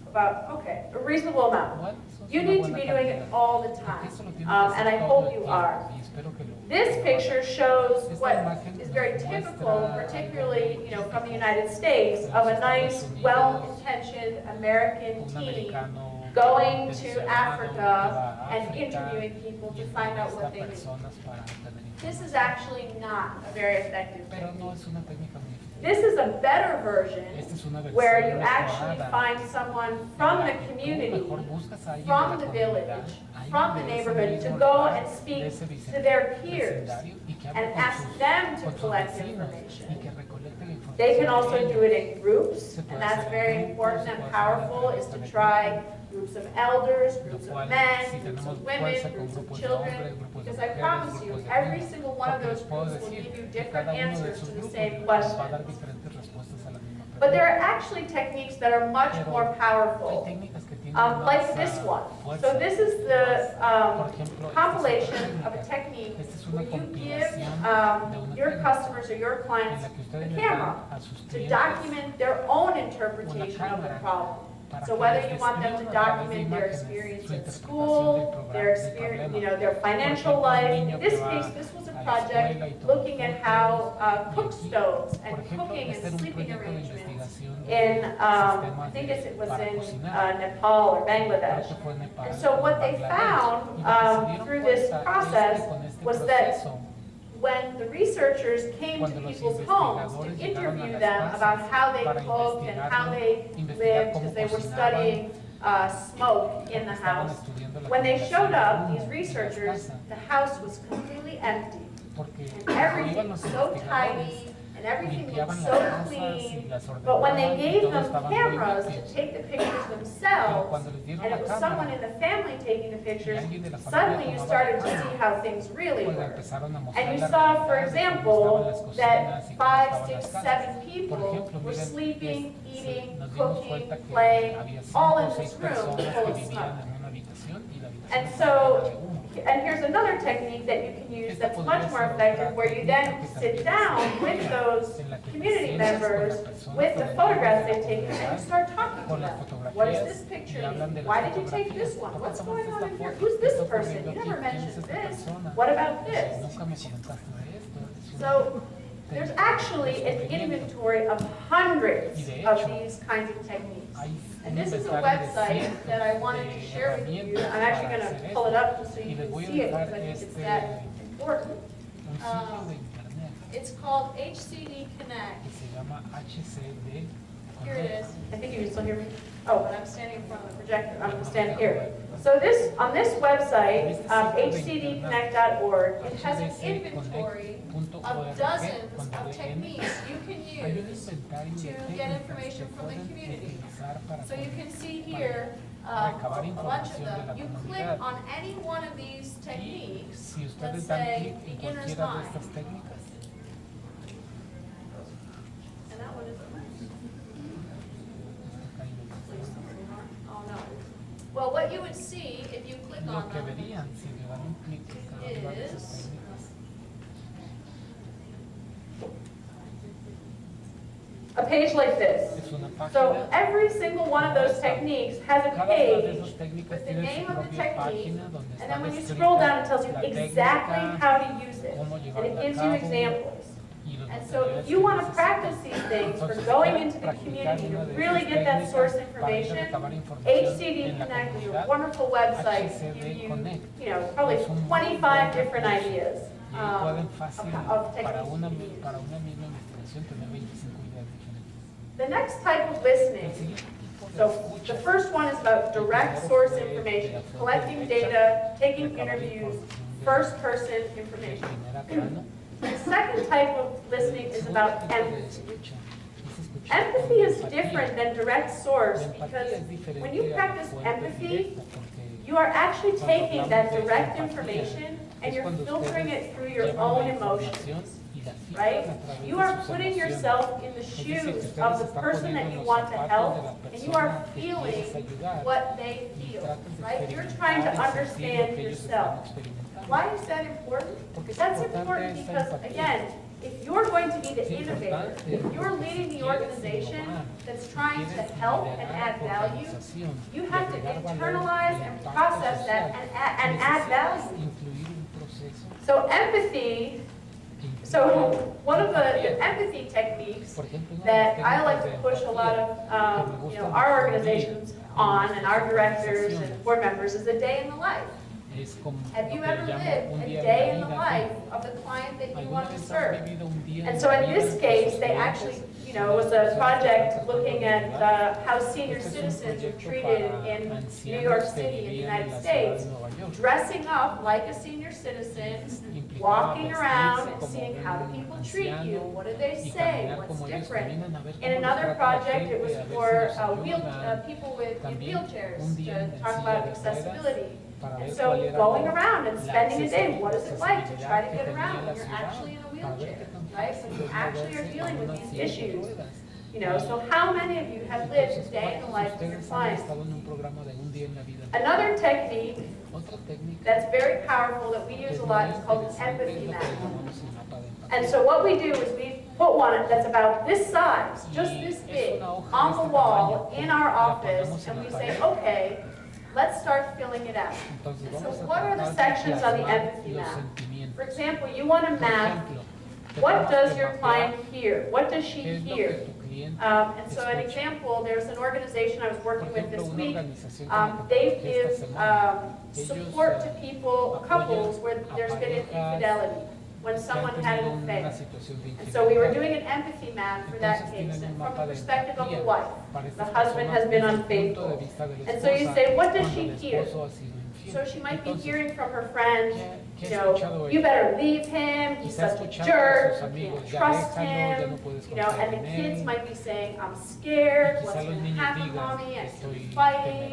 About, okay, a reasonable amount. Bueno, eso es You una need to buena be doing it cantidad. all the Porque time, eso lo tienen que hacer and I todo hope el you tiempo, are. y espero que lo This hagan. picture shows Esta what imagen is nos very muestra typical, algo particularly, muy you know, from the típico United States, de of los a nice, Estados Unidos, well-intentioned American un teen americano going to intencionado que Africa va a and África interviewing people y to find out entrevista what they need. personas para obtener This is información. actually not a very effective Pero technique. no es una técnica muy efectiva. This is a better version Esta es una where versión you actually mejorada find someone from en la the que tú community, mejor buscas a alguien from de the la village, comunidad, alguien from the de ese neighborhood, to mismo go lugar, and de speak ese to their peers vecindario, y que hable and con ask sus- them to con sus collect vecinos, y information. que recolecte la información They can de also ellos. do it in groups, Se puede and that's hacer en very grupos, important se and puede hacer powerful, en is to grupos de try grupos, groups of elders, lo groups of cual, men, si groups tenemos of women, fuerza con groups of grupos de children, hombres, grupos de because I mujeres, promise you, grupos de every niños, single one of porque those les puedo groups will decir give you que different cada uno de answers esos to the grupos same les va a dar question. diferentes respuestas a la misma But there pregunta. are actually techniques that are much Pero more hay powerful, técnicas que tienen like más, this one. fuerza. So this is the Por ejemplo, esta compilation es of a otra técnica. technique Esta es where una you give compilación de una your técnica customers or your en clients la que a ustedes le camera dan a sus to clientes document their own una interpretation of the cámara problem. para So que whether les you want them to describan a través de document their imágenes experience su at interpretación school, del programa, their del experience, problema. you know, their Por financial ejemplo, un life. niño In que this va case, this was a a la project escuela y todo looking at corte, how y cook aquí, stoves por and ejemplo, cooking este and era un sleeping proyecto de arrangements investigación de in, I sistemas think it was para in cocinar. Nepal or Creo Bangladesh. que fue en Nepal, And so what they Bangladesh. found Y lo que se dieron through this cuenta es process que con este was that proceso, when the researchers came to cuando los people's homes to investigadores llegaron a interview las them casas about how they para cooked and how investigar they investigar lived, cómo because they were cocinaban, studying smoke in the estaban house. estudiando la When they combinación showed de up, humo these en las researchers, casas, the house was completely empty. porque And cuando iban everything los was so investigadores, tidy, and everything looked limpiaban so las casas y clean. las But when they ordenaban y gave todo them estaba muy cameras to limpio. take the pictures Pero themselves, cuando les dieron and la it was cámara, someone in the family taking the y pictures, alguien de la familia suddenly you tomaba started la to cámara, see how things really pues were. empezaron a mostrar And you la saw, for realidad de cómo estaban example, las cocinas that y cómo 5, estaban 6, las 7 casas. Por people ejemplo, were miren, sleeping, eating, nos dimos cooking, cuenta que playing, había all 5 in o 6 this room personas full que of vivían smoke. en una habitación y la habitación And estaba llena de so, humo. and here's another technique that you can use Esta that's podría much more ser effective, otra where you técnica then que sit también down se with emplea, those en la que te community sientas con members, la persona, with con the el photographs miembro de they've la taken, and comunidad, start talking to con las them. What does fotografías this picture y hablan de mean? las Why did you take fotografías. this one? ¿Por qué What's going tomaste on in esta here? foto? Who's ¿Qué this está person? ocurriendo You aquí? never ¿Quién es mentioned esta this. persona? What about Pues, this? nunca me comentaste de esto. Es un So, there's actually an descubrimiento. inventory of hundreds Y de of hecho, these kinds of techniques. Hay And un this is a inventario de website cientos that I wanted to de share with you. herramientas I'm actually para going hacer to pull it esto. up just so Y you les can voy a see it, dejar because I think it's este, that important. un sitio de internet It's called HCD Connect. que se llama HCD Here it is. I think you can still hear me. Oh, But I'm standing in front of the projector. I'm standing here. So this, on this website, hcdconnect.org, it has an inventory of dozens of techniques you can Hay un use. inventario de to get técnicas information que from the pueden community. utilizar para So you poder- can see here recabar a bunch of información de la them. You comunidad. click on any one of these Y techniques. si Let's ustedes dan say clic en beginner's cualquiera de mind. estas técnicas, And that one isn't mine. Oh, no. Well, what you would see if you click lo on que them verían si le dan un clic en cada una de esas is técnicas, a page like this. es una So página. every single one of those techniques has a Cada una de page esas técnicas with the tiene name su of the propia technique, página donde and está then when you descrita scroll down, it tells you la exactly técnica, how to use it, cómo and llevarla it a gives you cabo, examples. y los And so materiales if you que want to necesitas. practice these things for Entonces, si going quieren into the practicar community to una de really esas get that source técnicas para ir a information, recabar información HCD en la Connect is a comunidad, wonderful website to HCD give you, Connect probably es un muy 25 buen different recurso. ideas Y ahí pueden of fácil, techniques para you una can use. misma investigación, tener 25 ideas diferentes. The next type of El listening siguiente tipo So the first one is about direct source information, collecting data, taking interviews, first-person information. The second type of listening is about empathy. Empathy is different than direct source because when you practice empathy, you are actually taking that direct information and you're filtering it through your own emotions, right? You are putting yourself in the shoes of the person that you want to help, and you are feeling what they feel, right? You're trying to understand yourself. Why is that important? That's important because, again, if you're going to be the innovator, if you're leading the organization that's trying to help and add value, you have to internalize and process that and add value. So empathy, one of the empathy techniques that I like to push a lot of our organizations on and our directors and board members is a day in the life. Have you ever lived a day in the life of the client that you want to serve? And so in this case, they actually, it was a project looking at how senior citizens are treated in New York City in the United States, dressing up like a senior citizen, walking around and seeing how do people treat you, what do they say, what's different. In another project, it was for people in wheelchairs to talk about accessibility. And so going around and spending a day, what is it like to try to get around when you're actually in a wheelchair, right? When you actually are dealing with these issues. So how many of you have lived a day in the life of your client? Another technique that's very powerful that we use a lot is called an empathy map. And so what we do is we put one that's about this size, just this big, on the wall in our office, and we say, okay, let's start filling it out. And so what are the sections on the empathy map? For example, you want to map what does your client hear? What does she hear? And so an example, there's an organization I was working with this week. They give support to people, couples where there's been an infidelity, when someone had an affair. And so we were doing an empathy map for that case, and from the perspective of the wife, the husband has been unfaithful. And so you say, what does she hear? So she might be hearing from her friend, you better leave him, he's such a jerk, you can't trust him, and the kids might be saying, I'm scared, what's going to happen, mommy, I see you fighting.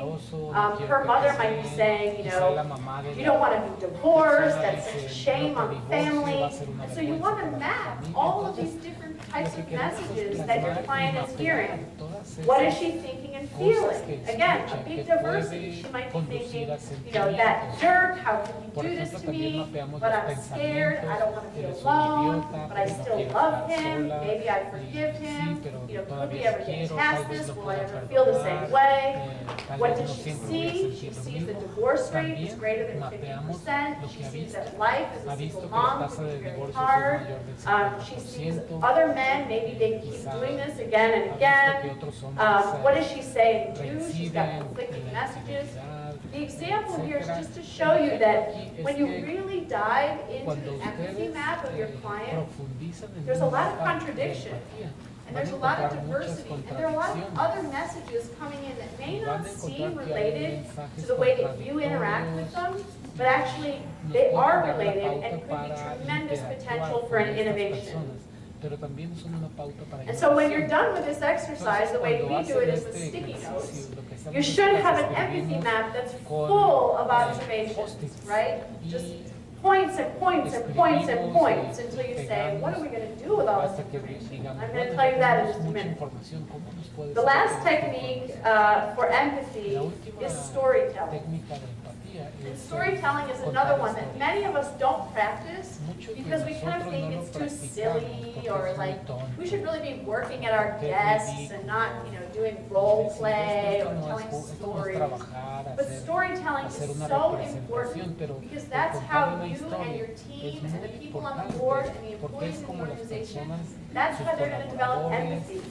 Her mother might be saying, you don't want to be divorced, that's such a shame on the family. And so you want to map all of these different types of messages that your client is hearing. What is she thinking and feeling? Again, a big diversity. She might be thinking, that jerk, how can you do this to me? But I'm scared, I don't want to be alone, but I still love him, maybe I forgive him, could we ever get past this, will I ever feel the same way? What does she see? She sees the divorce rate is greater than 50%, she sees that life as a single mom is very hard, she sees other men, maybe they keep doing this again and again. What does she say and do? She's got conflicting messages. The example here is just to show you that when you really dive into the empathy map of your client, there's a lot of contradiction, and there's a lot of diversity, and there are a lot of other messages coming in that may not seem related to the way that you interact with them, but actually they are related and could be tremendous potential for an innovation. And so when you're done with this exercise, the way we do it is with sticky notes. You should have an empathy map that's full of observations, right? Just points and points and points and points until you say, what are we going to do with all this information? I'm going to tell you that in just a minute. The last technique for empathy is storytelling. And storytelling is another one that many of us don't practice because we kind of think it's too silly, or like we should really be working at our desks and not, doing role play or telling stories. But storytelling is so important because that's how you and your team and the people on the board and the employees in the organization, that's how they're going to develop empathy.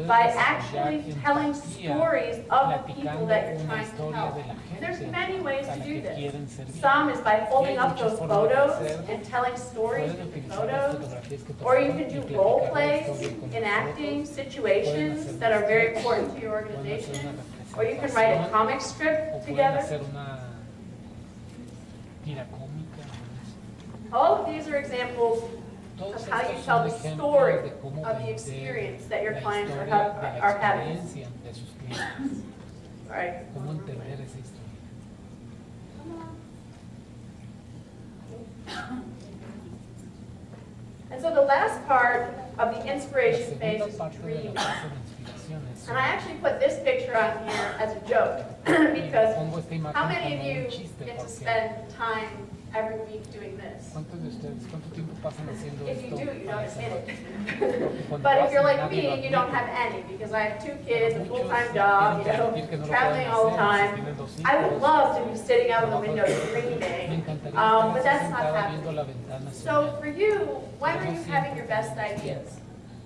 By actually telling stories of the people that you're trying to help. And there's many ways to do this. Some is by holding up those photos and telling stories with the photos. Or you can do role plays, enacting situations that are very important to your organization. Or you can write a comic strip together. All of these are examples of how you tell the story of the experience that your clients are having. All right. And so the last part of the inspiration phase is dreaming. And I actually put this picture on here as a joke because how many of you get to spend time every week doing this? If you do, you don't admit it. But if you're like me, you don't have any because I have 2 kids, a full-time job, traveling all the time. I would love to be sitting out of the window dreaming, but that's not happening. So for you, when are you having your best ideas?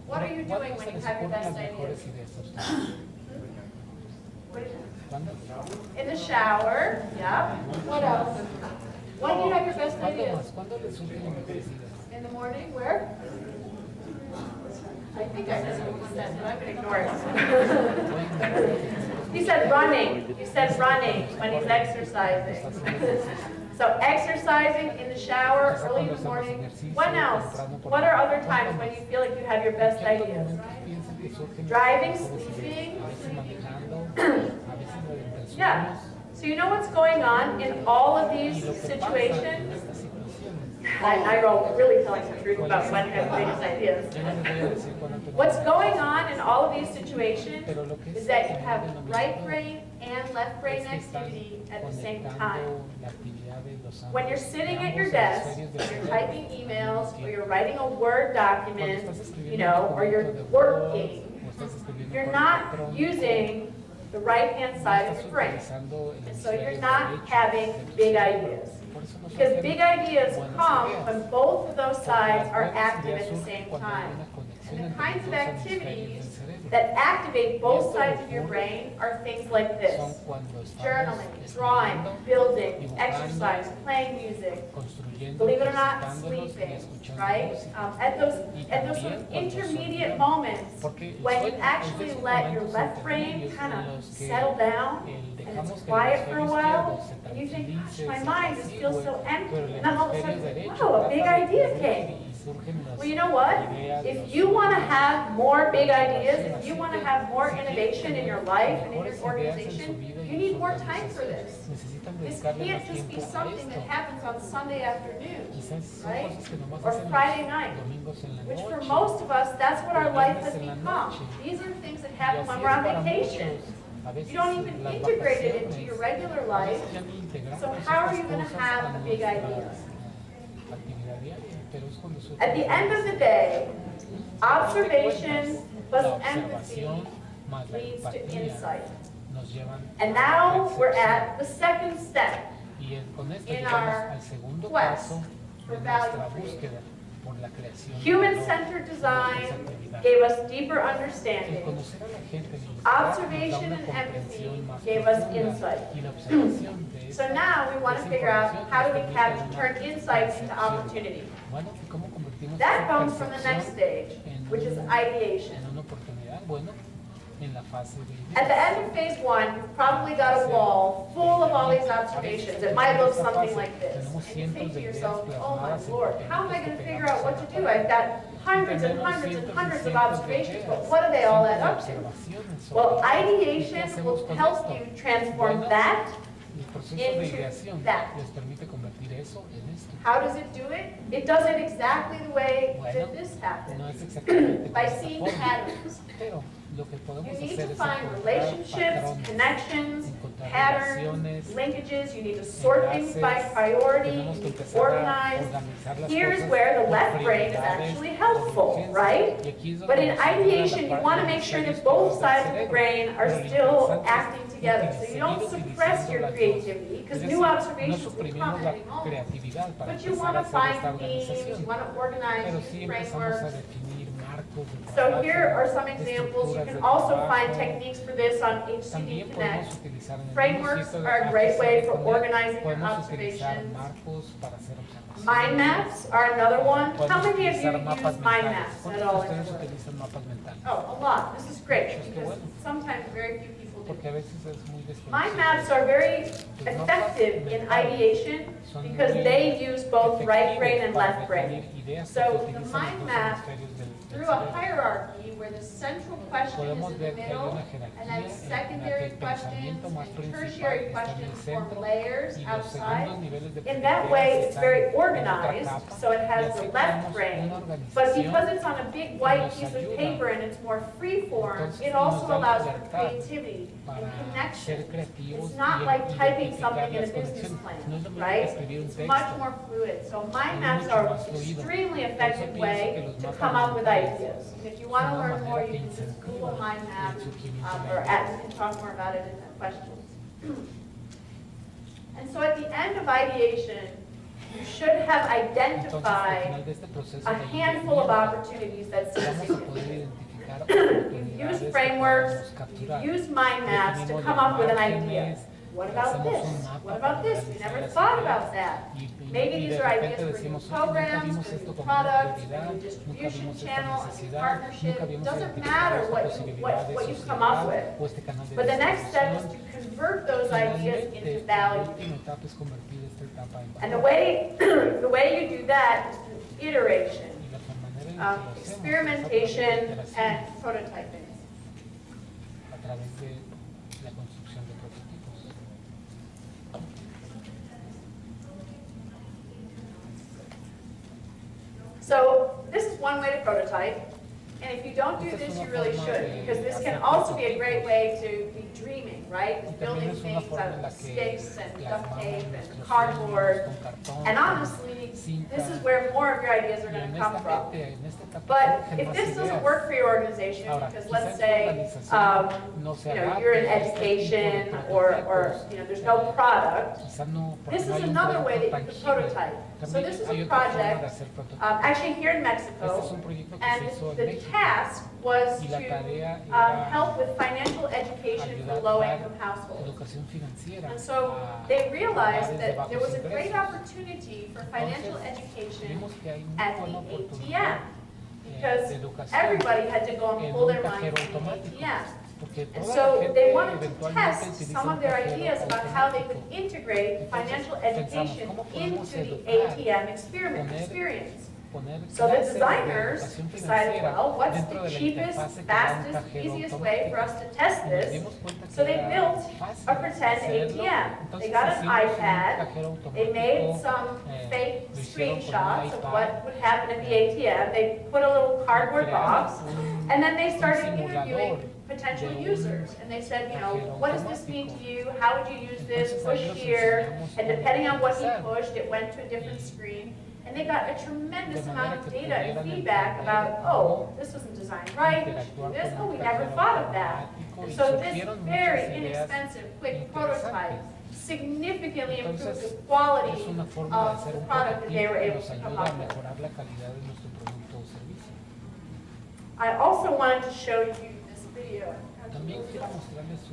What are you doing when you have your best ideas? In the shower, yeah. What else? When do you have your best ideas? In the morning, where? I think I said what he said, but I'm going to ignore it. He said running. You said running when he's exercising. So exercising in the shower, early in the morning. When else? What are other times when you feel like you have your best ideas? Driving, sleeping. Yeah. So you know what's going on in all of these situations? I roll really telling the truth about when you have the biggest ideas. What's going on in all of these situations is that you have right brain and left brain activity at the same time. When you're sitting at your desk, you're typing emails, or you're writing a Word document, or you're working, you're not using the right-hand side of your brain. And so you're not having big ideas. Because big ideas come when both of those sides are active at the same time. And the kinds of activities that activate both sides of your brain are things like this: journaling, drawing, building, exercise, playing music, believe it or not, sleeping, right? At those sort of intermediate moments when you actually let your left brain kind of settle down and it's quiet for a while, and you think, gosh, my mind just feels so empty. And then all of a sudden, wow, a big idea came. Well, you know what? If you want to have more big ideas, if you want to have more innovation in your life and in your organization, you need more time for this. This can't just be something that happens on Sunday afternoon, right? Or Friday night, which for most of us, that's what our life has become. These are things that happen when we're on vacation. You don't even integrate it into your regular life, so how are you going to have the big ideas? At the end of the day, observation plus empathy leads to insight. And now we're at the second step in our quest for value creation. Human-centered design gave us deeper understanding. Observation and empathy gave us insight. So now we want to figure out how do we turn insights into opportunity. That comes from the next stage, which is ideation. At the end of phase 1, you've probably got a wall full of all these observations. It might look something like this. And you think to yourself, oh my Lord, how am I going to figure out what to do? I've got hundreds and hundreds and hundreds of observations, but what do they all add up to? Well, ideation will help you transform that into that. How does it do it? It does it exactly the way that this happens, by seeing patterns. You need to find relationships, connections, patterns, linkages. You need to sort things by priority. You need to organize. Here's where the left brain is actually helpful, right? But in ideation, you want to make sure that both sides of the brain are still acting together. So you don't suppress your creativity, because new observations will come at any moment. But you want to find themes, you want to organize your frameworks. So here are some examples. You can also find techniques for this on HCD Connect. Frameworks are a great way for organizing your observations. Mind maps are another one. How many of you use mind maps at all? Oh, a lot. This is great because sometimes very few people do. Mind maps are very effective in ideation because they use both right brain and left brain. So the mind map, through a hierarchy where the central question is in the middle, and then secondary questions and tertiary questions form layers outside. In that way, it's very organized, so it has the left brain, but because it's on a big white piece of paper and it's more free-form, it also allows for creativity and connection. It's not like typing something in a business plan, right? It's much more fluid. So mind maps are an extremely effective way to come up with ideas. And if you want to learn more, you can just Google mind map, or you can talk more about it in the questions. And so at the end of ideation, you should have identified a handful of opportunities that seem significant. You've used frameworks, you've used mind maps to come up with an idea. What about this? What about this? We never thought about that. Maybe these are ideas for new programs, for new products, for new distribution channel, a new partnership. It doesn't matter what you come up with. But the next step is to convert those ideas into value. And the way you do that is through iteration, experimentation, and prototyping. So this is one way to prototype, and if you don't do this, you really should, because this can also be a great way to be dreaming, right? Building things out of sticks and duct tape and cardboard. And honestly, this is where more of your ideas are going to come from. But if this doesn't work for your organization, because let's say you're in education or there's no product, this is another way that you can prototype. So this is a project actually here in Mexico, and the task was to help with financial education for low-income households. And so they realized that there was a great opportunity for financial education at the ATM, because everybody had to go and pull their money from the ATM. And so they wanted to test some of their ideas about how they could integrate financial education into the ATM experience. So the designers decided, well, what's the cheapest, fastest, easiest way for us to test this? So they built a pretend ATM. They got an iPad, they made some fake screenshots of what would happen at the ATM, they put a little cardboard box, and then they started interviewing potential users. And they said, what does this mean to you? How would you use this? Push here. And depending on what he pushed, it went to a different screen. And they got a tremendous amount of data and feedback about, oh, this wasn't designed right, we should do this, oh, we never thought of that. And so this very inexpensive, quick prototype significantly improved the quality of the product that they were able to come up with. I also wanted to show you this video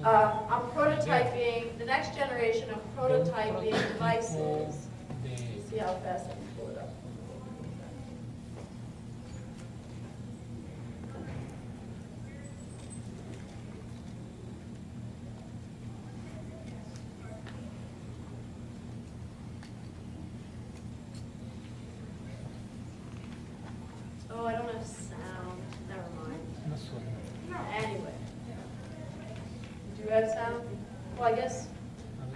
on prototyping, the next generation of prototyping devices. See how fast I can pull it up. Oh, I don't have sound. Never mind. Anyway. Do you have sound? Well, I guess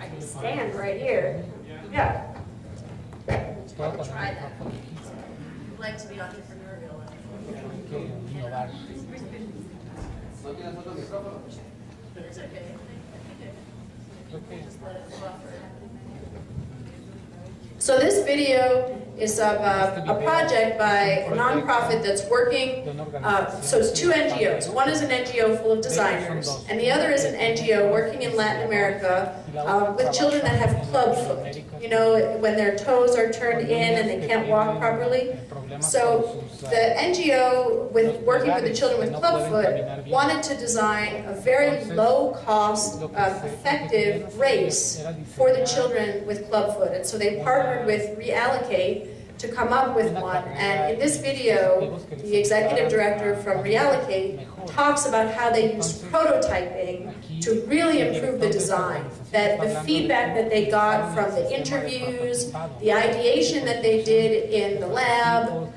I can stand right here. Yeah. Try that. I'd like to be entrepreneurial. It's okay. Just let it buffer. So this video is of a project by a nonprofit that's working, so it's two NGOs. One is an NGO full of designers, and the other is an NGO working in Latin America with children that have club foot. When their toes are turned in and they can't walk properly. So the NGO, working with the children with clubfoot, wanted to design a very low-cost, effective race for the children with clubfoot. And so they partnered with Reallocate to come up with one. And in this video, the executive director from Reallocate talks about how they used prototyping to really improve the design. That the feedback that they got from the interviews, the ideation that they did in the lab,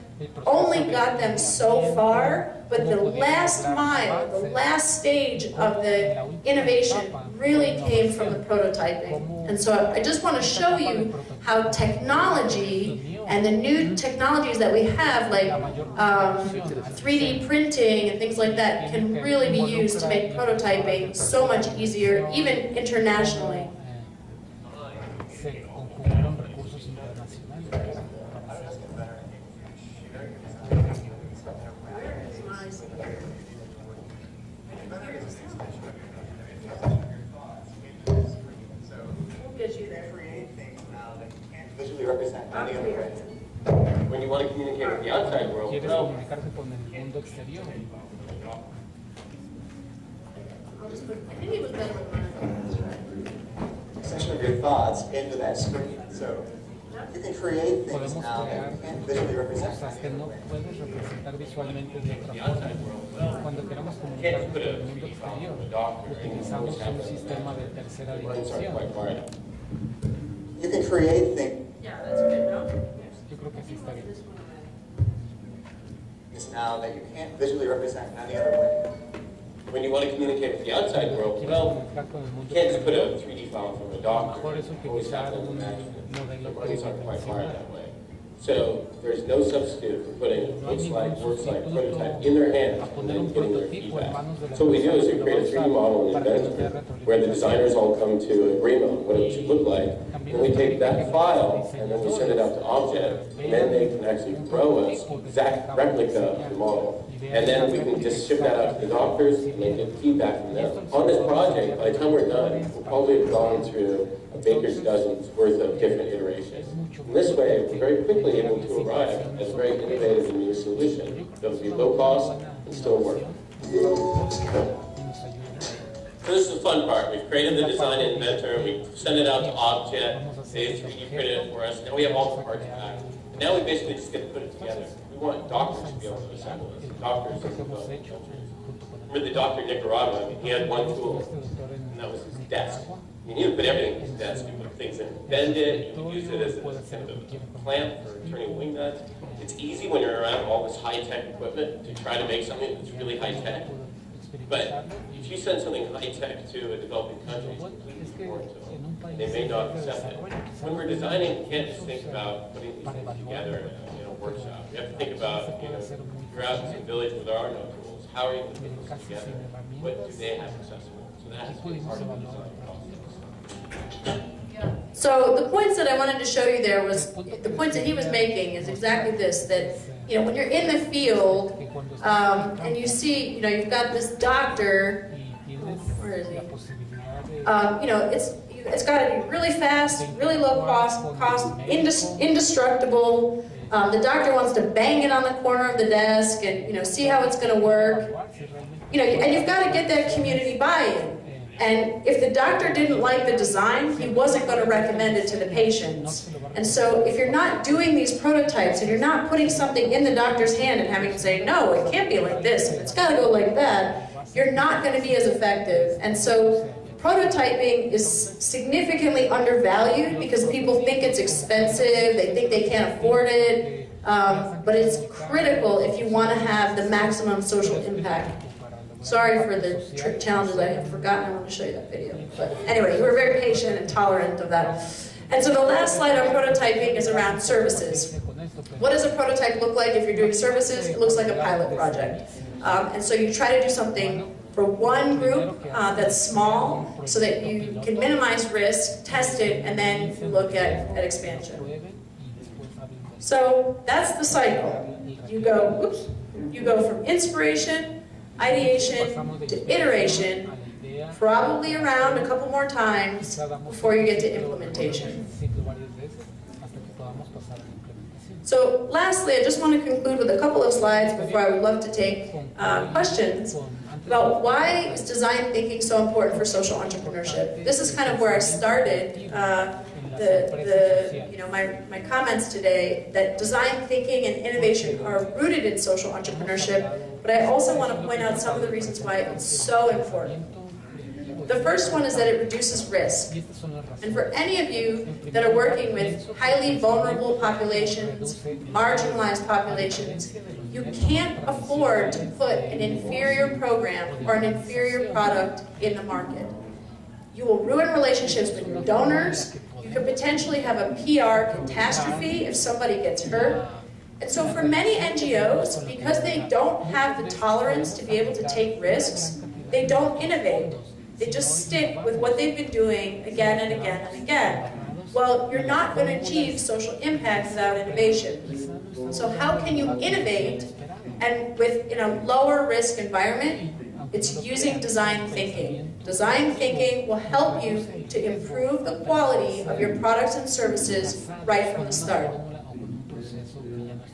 only got them so far, but the last mile, the last stage of the innovation really came from the prototyping. And so I just want to show you how technology and the new technologies that we have, like 3D printing and things like that, can really be used to make prototyping so much easier, even internationally. Visually represent any other way. When you want to communicate with the outside world, well, extension of your thoughts into that screen. So you can create things now that you can't visually represent. The outside world, well, you can't just put a 3D file from a doctor and what's happening. The lines aren't quite far enough. You can create things. Yeah, that's good, no? Is now that you can't visually represent any other way. When you want to communicate with the outside world, well, you can't just put a 3D file from a doctor. You always have to imagine it. The lines aren't quite far that way. So there's no substitute for putting looks like, works like prototype in their hands and then getting their feedback. So what we do is we create a 3D model in Inventor where the designers all come to agreement on what it should look like. And we take that file and then we send it out to Object, and then they can actually throw us exact replica of the model. And then we can just ship that out to the doctors and they get feedback from them. On this project, by the time we're done, we'll probably have gone through a baker's dozen's worth of different iterations. In this way, we're very quickly able to arrive at a very innovative and new solution that will be low cost and still work. So this is the fun part. We've created the design in Inventor, we send it out to Object, they 3D print it for us, now we have all the parts back. And now we basically just get to put it together. We want doctors to be able to assemble this. Doctors remember the doctor in Nicaragua, I mean, he had one tool, and that was his desk. You need to put everything in his desk. You put things in, bend it, you use it as a kind of clamp for turning wing nuts. It's easy when you're around all this high-tech equipment to try to make something that's really high-tech. But if you send something high-tech to a developing country, it's completely foreign to them. They may not accept it. When we're designing, we can't just think about putting these things together in a workshop. We have to think about, you're out in some village where there are no tools. How are you going to put this together? What do they have accessible? So that has to be part of the design process. So the points that I wanted to show you there was, the points that he was making is exactly this, that, when you're in the field, and you see, you've got this doctor, where is he? It's got to be really fast, really low cost, indestructible. The doctor wants to bang it on the corner of the desk and, see how it's going to work. And you've got to get that community buy-in. And if the doctor didn't like the design, he wasn't going to recommend it to the patients. And so if you're not doing these prototypes and you're not putting something in the doctor's hand and having to say, no, it can't be like this, it's got to go like that, you're not going to be as effective. And so prototyping is significantly undervalued because people think it's expensive, they think they can't afford it, but it's critical if you want to have the maximum social impact. Sorry for the challenges I had forgotten. I want to show you that video. But anyway, you were very patient and tolerant of that. And so the last slide on prototyping is around services. What does a prototype look like if you're doing services? It looks like a pilot project. And so you try to do something for one group that's small so that you can minimize risk, test it, and then you look at expansion. So that's the cycle. You go from inspiration, ideation to iteration, probably around a couple more times before you get to implementation. So lastly, I just want to conclude with a couple of slides before I would love to take questions about why is design thinking so important for social entrepreneurship. This is kind of where I started my comments today, that design thinking and innovation are rooted in social entrepreneurship, but I also want to point out some of the reasons why it's so important. The first one is that it reduces risk. And for any of you that are working with highly vulnerable populations, marginalized populations, you can't afford to put an inferior program or an inferior product in the market. You will ruin relationships with your donors. You could potentially have a PR catastrophe if somebody gets hurt. And so for many NGOs, because they don't have the tolerance to be able to take risks, they don't innovate. They just stick with what they've been doing again and again and again. Well, you're not going to achieve social impact without innovation. So how can you innovate and in a lower risk environment? It's using design thinking. Design thinking will help you to improve the quality of your products and services right from the start.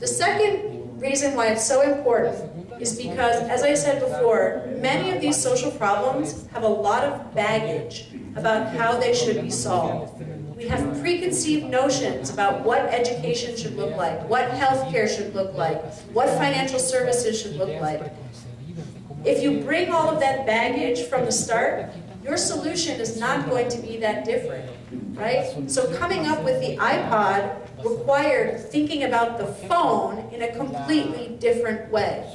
The second reason why it's so important is because, as I said before, many of these social problems have a lot of baggage about how they should be solved. We have preconceived notions about what education should look like, what healthcare should look like, what financial services should look like. If you bring all of that baggage from the start, your solution is not going to be that different, right? So coming up with the iPod required thinking about the phone in a completely different way.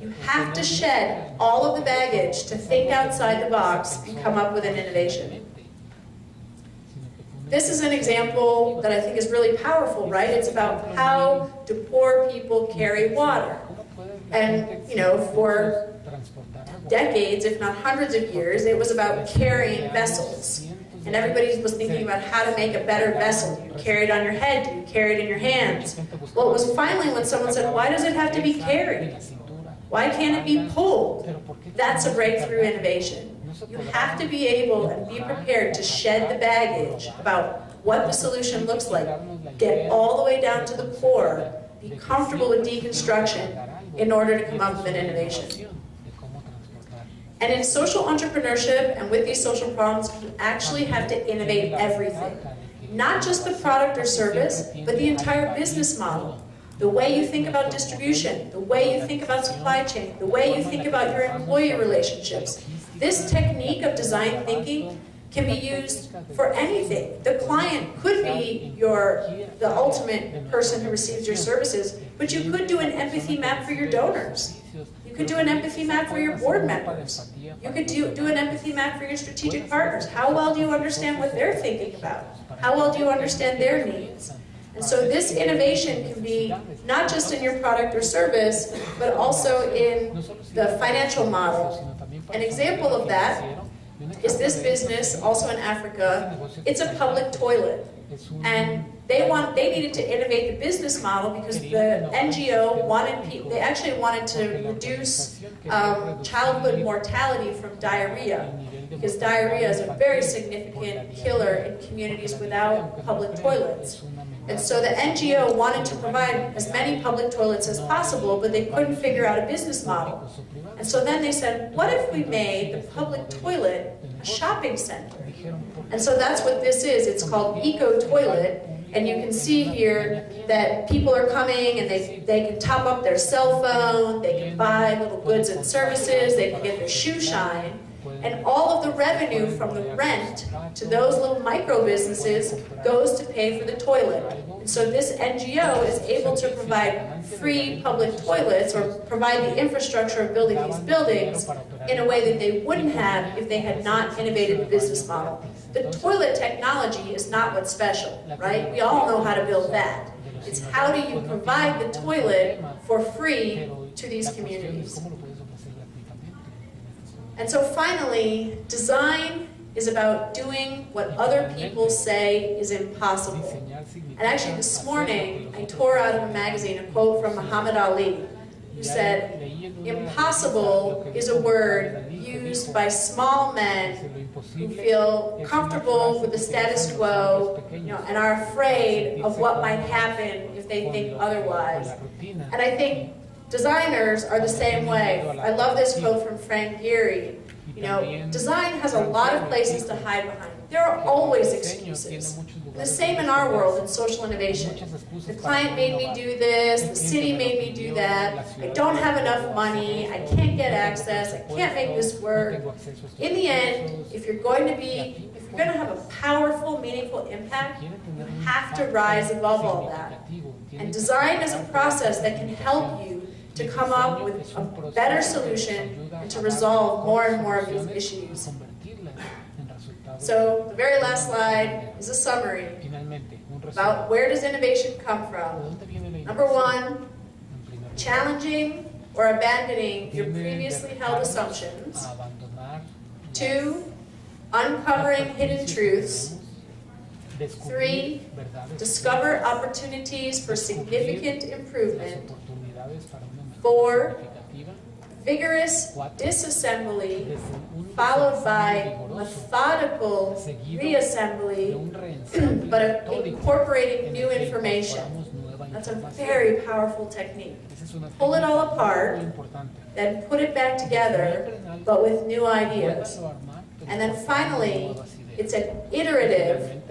You have to shed all of the baggage to think outside the box and come up with an innovation. This is an example that I think is really powerful, right? It's about how do poor people carry water. And, for decades, if not hundreds of years, it was about carrying vessels. And everybody was thinking about how to make a better vessel. You carry it on your head, you carry it in your hands. Well, it was finally when someone said, why does it have to be carried? Why can't it be pulled? That's a breakthrough innovation. You have to be able and be prepared to shed the baggage about what the solution looks like, get all the way down to the core, be comfortable with deconstruction in order to come up with an innovation. And in social entrepreneurship and with these social problems, you actually have to innovate everything. Not just the product or service, but the entire business model. The way you think about distribution, the way you think about supply chain, the way you think about your employee relationships. This technique of design thinking can be used for anything. The client could be the ultimate person who receives your services, but you could do an empathy map for your donors. You could do an empathy map for your board members. You could do an empathy map for your strategic partners. How well do you understand what they're thinking about? How well do you understand their needs? And so this innovation can be not just in your product or service, but also in the financial model. An example of that is this business, also in Africa. It's a public toilet. And they needed to innovate the business model because the NGO they actually wanted to reduce childhood mortality from diarrhea, because diarrhea is a very significant killer in communities without public toilets. And so the NGO wanted to provide as many public toilets as possible, but they couldn't figure out a business model. And so then they said, what if we made the public toilet a shopping center? And so that's what this is. It's called Eco Toilet. And you can see here that people are coming and they can top up their cell phone, they can buy little goods and services, they can get their shoe shine. And all of the revenue from the rent to those little micro businesses goes to pay for the toilet. And so this NGO is able to provide free public toilets or provide the infrastructure of building these buildings in a way that they wouldn't have if they had not innovated the business model. The toilet technology is not what's special, right? We all know how to build that. It's how do you provide the toilet for free to these communities. And so finally, design is about doing what other people say is impossible. And actually this morning, I tore out of a magazine a quote from Muhammad Ali. who said, impossible is a word used by small men who feel comfortable with the status quo, and are afraid of what might happen if they think otherwise. And I think designers are the same way. I love this quote from Frank Gehry. Design has a lot of places to hide behind. There are always excuses. The same in our world in social innovation. The client made me do this, the city made me do that, I don't have enough money, I can't get access, I can't make this work. In the end, if you're going to have a powerful, meaningful impact, you have to rise above all that. And design is a process that can help you to come up with a better solution and to resolve more and more of these issues. So the very last slide is a summary about where does innovation come from. Number one, challenging or abandoning your previously held assumptions. Two, uncovering hidden truths. Three, discover opportunities for significant improvement. Four, vigorous disassembly followed by methodical reassembly, but incorporating new information. That's a very powerful technique. Pull it all apart, then put it back together, but with new ideas. And then finally, it's an iterative,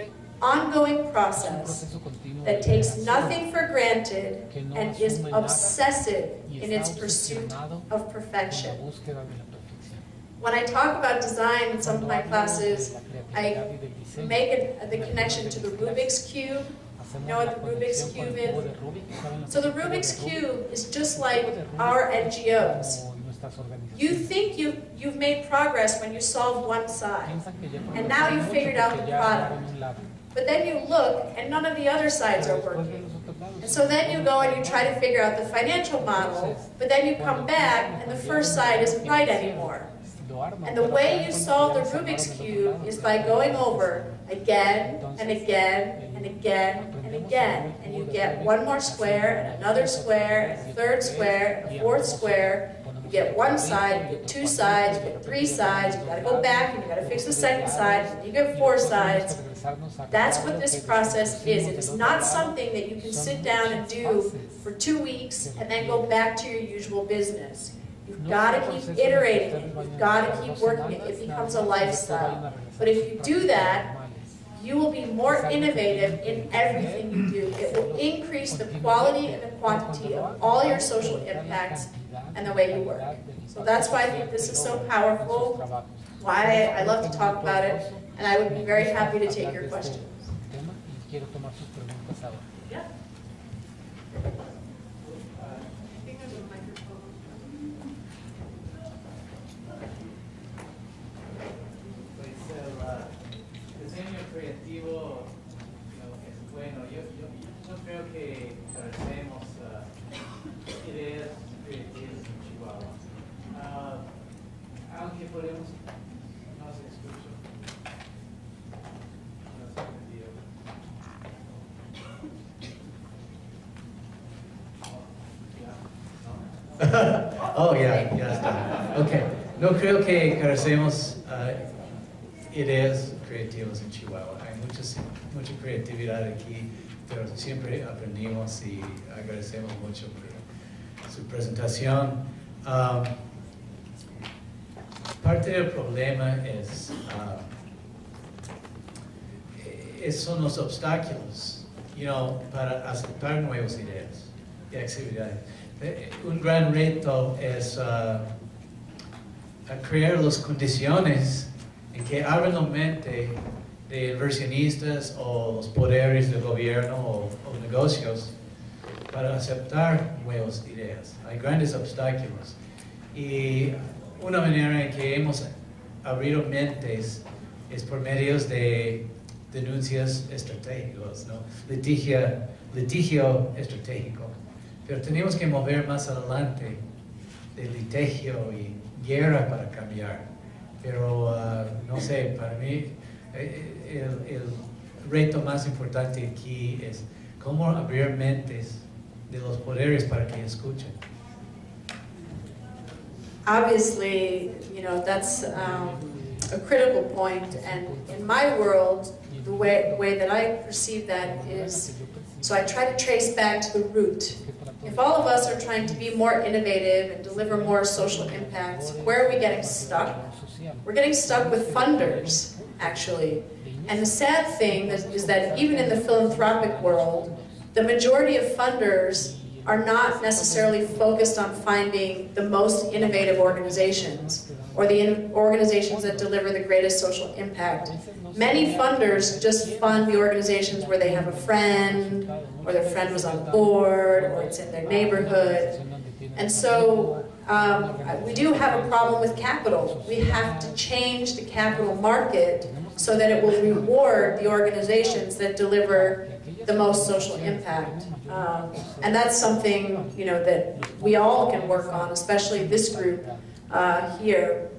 ongoing process that takes nothing for granted and is obsessive in its pursuit of perfection. When I talk about design in some of my classes, I make the connection to the Rubik's Cube. You know what the Rubik's Cube is? So the Rubik's Cube is just like our NGOs. You think you've made progress when you solved one side, and now you've figured out the product. But then you look, and none of the other sides are working. And so then you go and you try to figure out the financial model, but then you come back, and the first side isn't right anymore. And the way you solve the Rubik's Cube is by going over again and again and again and again. And you get one more square, and another square, and a third square, and a fourth square. You get one side, you get two sides, you get three sides, you gotta go back and you gotta fix the second side, and you get four sides. That's what this process is. It is not something that you can sit down and do for 2 weeks and then go back to your usual business. You've got to keep iterating it. You've got to keep working it. It becomes a lifestyle. But if you do that, you will be more innovative in everything you do. It will increase the quality and the quantity of all your social impacts and the way you work. So that's why I think this is so powerful, why I love to talk about it, and I would be very happy to take your questions. Yeah. Creativo, es bueno. Yo no creo que carecemos ideas creativas en Chihuahua. Aunque podemos, no se escucha. No se entendió. Oh, ya está. Okay. No creo que carecemos ideas creativas en Chihuahua. Hay mucha creatividad aquí, pero siempre aprendimos y agradecemos mucho por su presentación. Parte del problema son los obstáculos, para aceptar nuevas ideas y actividades. Un gran reto es crear las condiciones en que abren la mente de inversionistas o los poderes del gobierno o negocios para aceptar nuevas ideas. Hay grandes obstáculos y una manera en que hemos abierto mentes es por medios de denuncias estratégicas, litigio estratégico. Pero tenemos que mover más adelante de litigio y guerra para cambiar. Pero, no sé, para mí el reto más importante aquí es cómo abrir mentes de los poderes para que escuchen. obviously, you know, that's a critical point, and in my world, the way that I perceive that is, so I try to trace back to the root. If all of us are trying to be more innovative and deliver more social impact, where are we getting stuck? We're getting stuck with funders, actually. And the sad thing is that even in the philanthropic world, the majority of funders are not necessarily focused on finding the most innovative organizations or the organizations that deliver the greatest social impact. Many funders just fund the organizations where they have a friend, or their friend was on the board, or it's in their neighborhood. And so we do have a problem with capital. We have to change the capital market so that it will reward the organizations that deliver the most social impact. And that's something, you know, that we all can work on, especially this group here.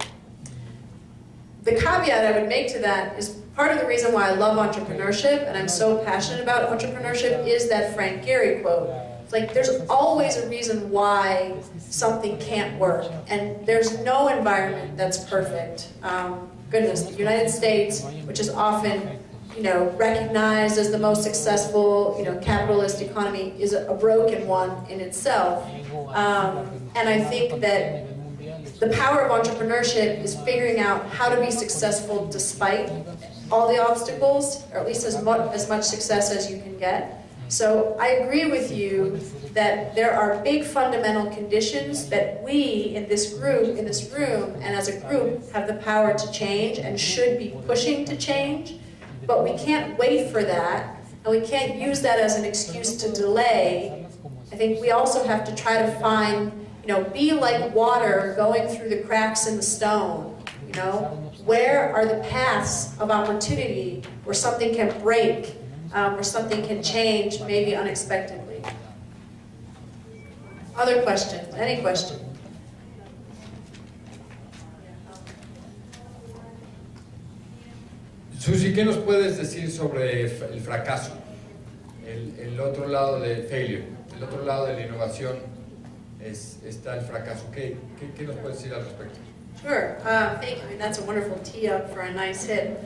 The caveat I would make to that is part of the reason why I love entrepreneurship and I'm so passionate about entrepreneurship is that Frank Gehry quote. It's like there's always a reason why something can't work, and there's no environment that's perfect. Goodness, the United States, which is often, you know, recognized as the most successful, you know, capitalist economy, is a broken one in itself. And I think that the power of entrepreneurship is figuring out how to be successful despite all the obstacles, or at least as much success as you can get. So I agree with you that there are big fundamental conditions that we in this group, in this room, and as a group have the power to change and should be pushing to change. But we can't wait for that, and we can't use that as an excuse to delay. I think we also have to try to find, you know, be like water going through the cracks in the stone, you know? Where are the paths of opportunity where something can break, where something can change, maybe unexpectedly? Other questions? Any question? Susi, ¿qué nos puedes decir sobre el fracaso? El otro lado del failure, el otro lado de la innovación está el fracaso. ¿Qué nos puedes decir al respecto? Sure. Thank you. I mean, that's a wonderful tee up for a nice hit.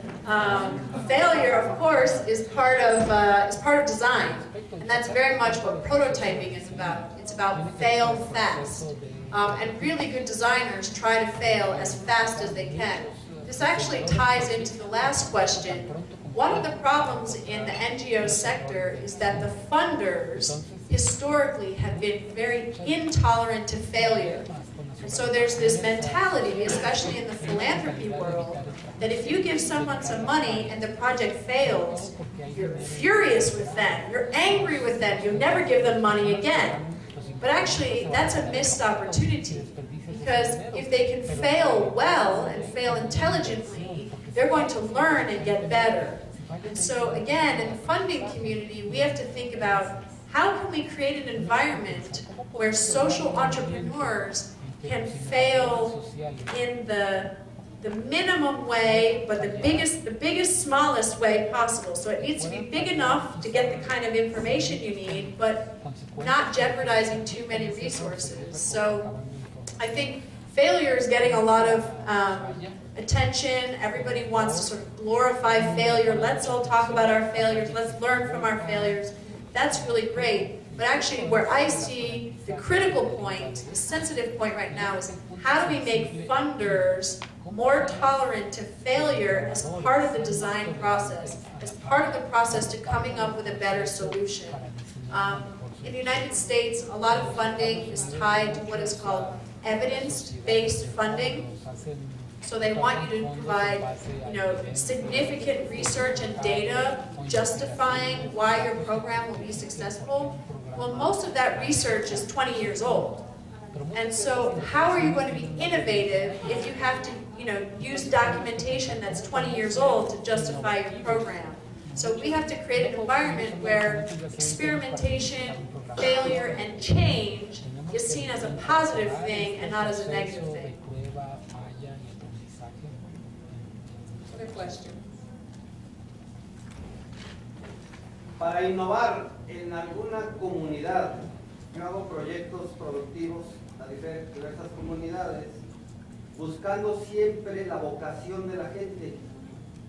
Failure, of course, is part of design, and that's very much what prototyping is about. It's about fail fast, and really good designers try to fail as fast as they can. This actually ties into the last question. One of the problems in the NGO sector is that the funders historically have been very intolerant to failure. And so there's this mentality, especially in the philanthropy world, that if you give someone some money and the project fails, you're furious with them, you're angry with them, you never give them money again. But actually, that's a missed opportunity, because if they can fail well and fail intelligently, they're going to learn and get better. And so again, in the funding community, we have to think about how can we create an environment where social entrepreneurs can fail in the minimum way, but the biggest, smallest way possible. So it needs to be big enough to get the kind of information you need, but not jeopardizing too many resources. So I think failure is getting a lot of attention. Everybody wants to sort of glorify failure. Let's all talk about our failures. Let's learn from our failures. That's really great. But actually, where I see the critical point, the sensitive point right now, is how do we make funders more tolerant to failure as part of the design process, as part of the process to coming up with a better solution. In the United States, a lot of funding is tied to what is called evidence-based funding. So they want you to provide, you know, significant research and data justifying why your program will be successful. Well, most of that research is 20 years old. And so how are you going to be innovative if you have to, you know, use documentation that's 20 years old to justify your program? So we have to create an environment where experimentation, failure, and change is seen as a positive thing and not as a negative thing. Other question? Para innovar en alguna comunidad, yo hago proyectos productivos a diversas comunidades buscando siempre la vocación de la gente.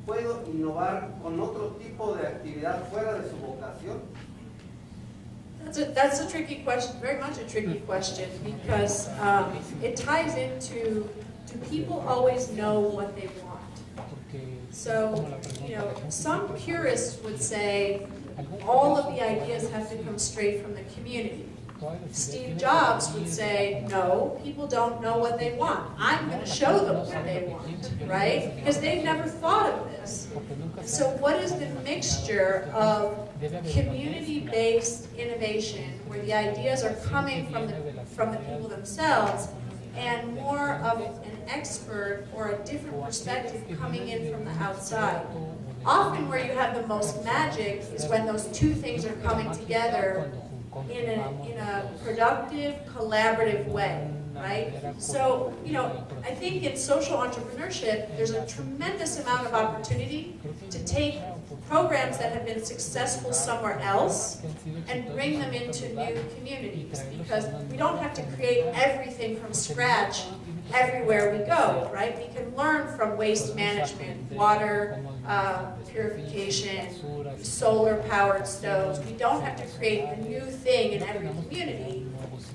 ¿Puedo innovar con otro tipo de actividad fuera de su vocación? That's a tricky question, very much a tricky question, because it ties into, do people always know what they want? So, you know, some purists would say all of the ideas have to come straight from the community. Steve Jobs would say, no, people don't know what they want. I'm going to show them what they want, right? Because they've never thought of this. So what is the mixture of community-based innovation, where the ideas are coming from the people themselves, and more of an expert or a different perspective coming in from the outside? Often where you have the most magic is when those two things are coming together in a productive, collaborative way, right? So, you know, I think in social entrepreneurship, there's a tremendous amount of opportunity to take programs that have been successful somewhere else and bring them into new communities, because we don't have to create everything from scratch everywhere we go, right? We can learn from waste management, water purification, solar-powered stoves. We don't have to create a new thing in every community,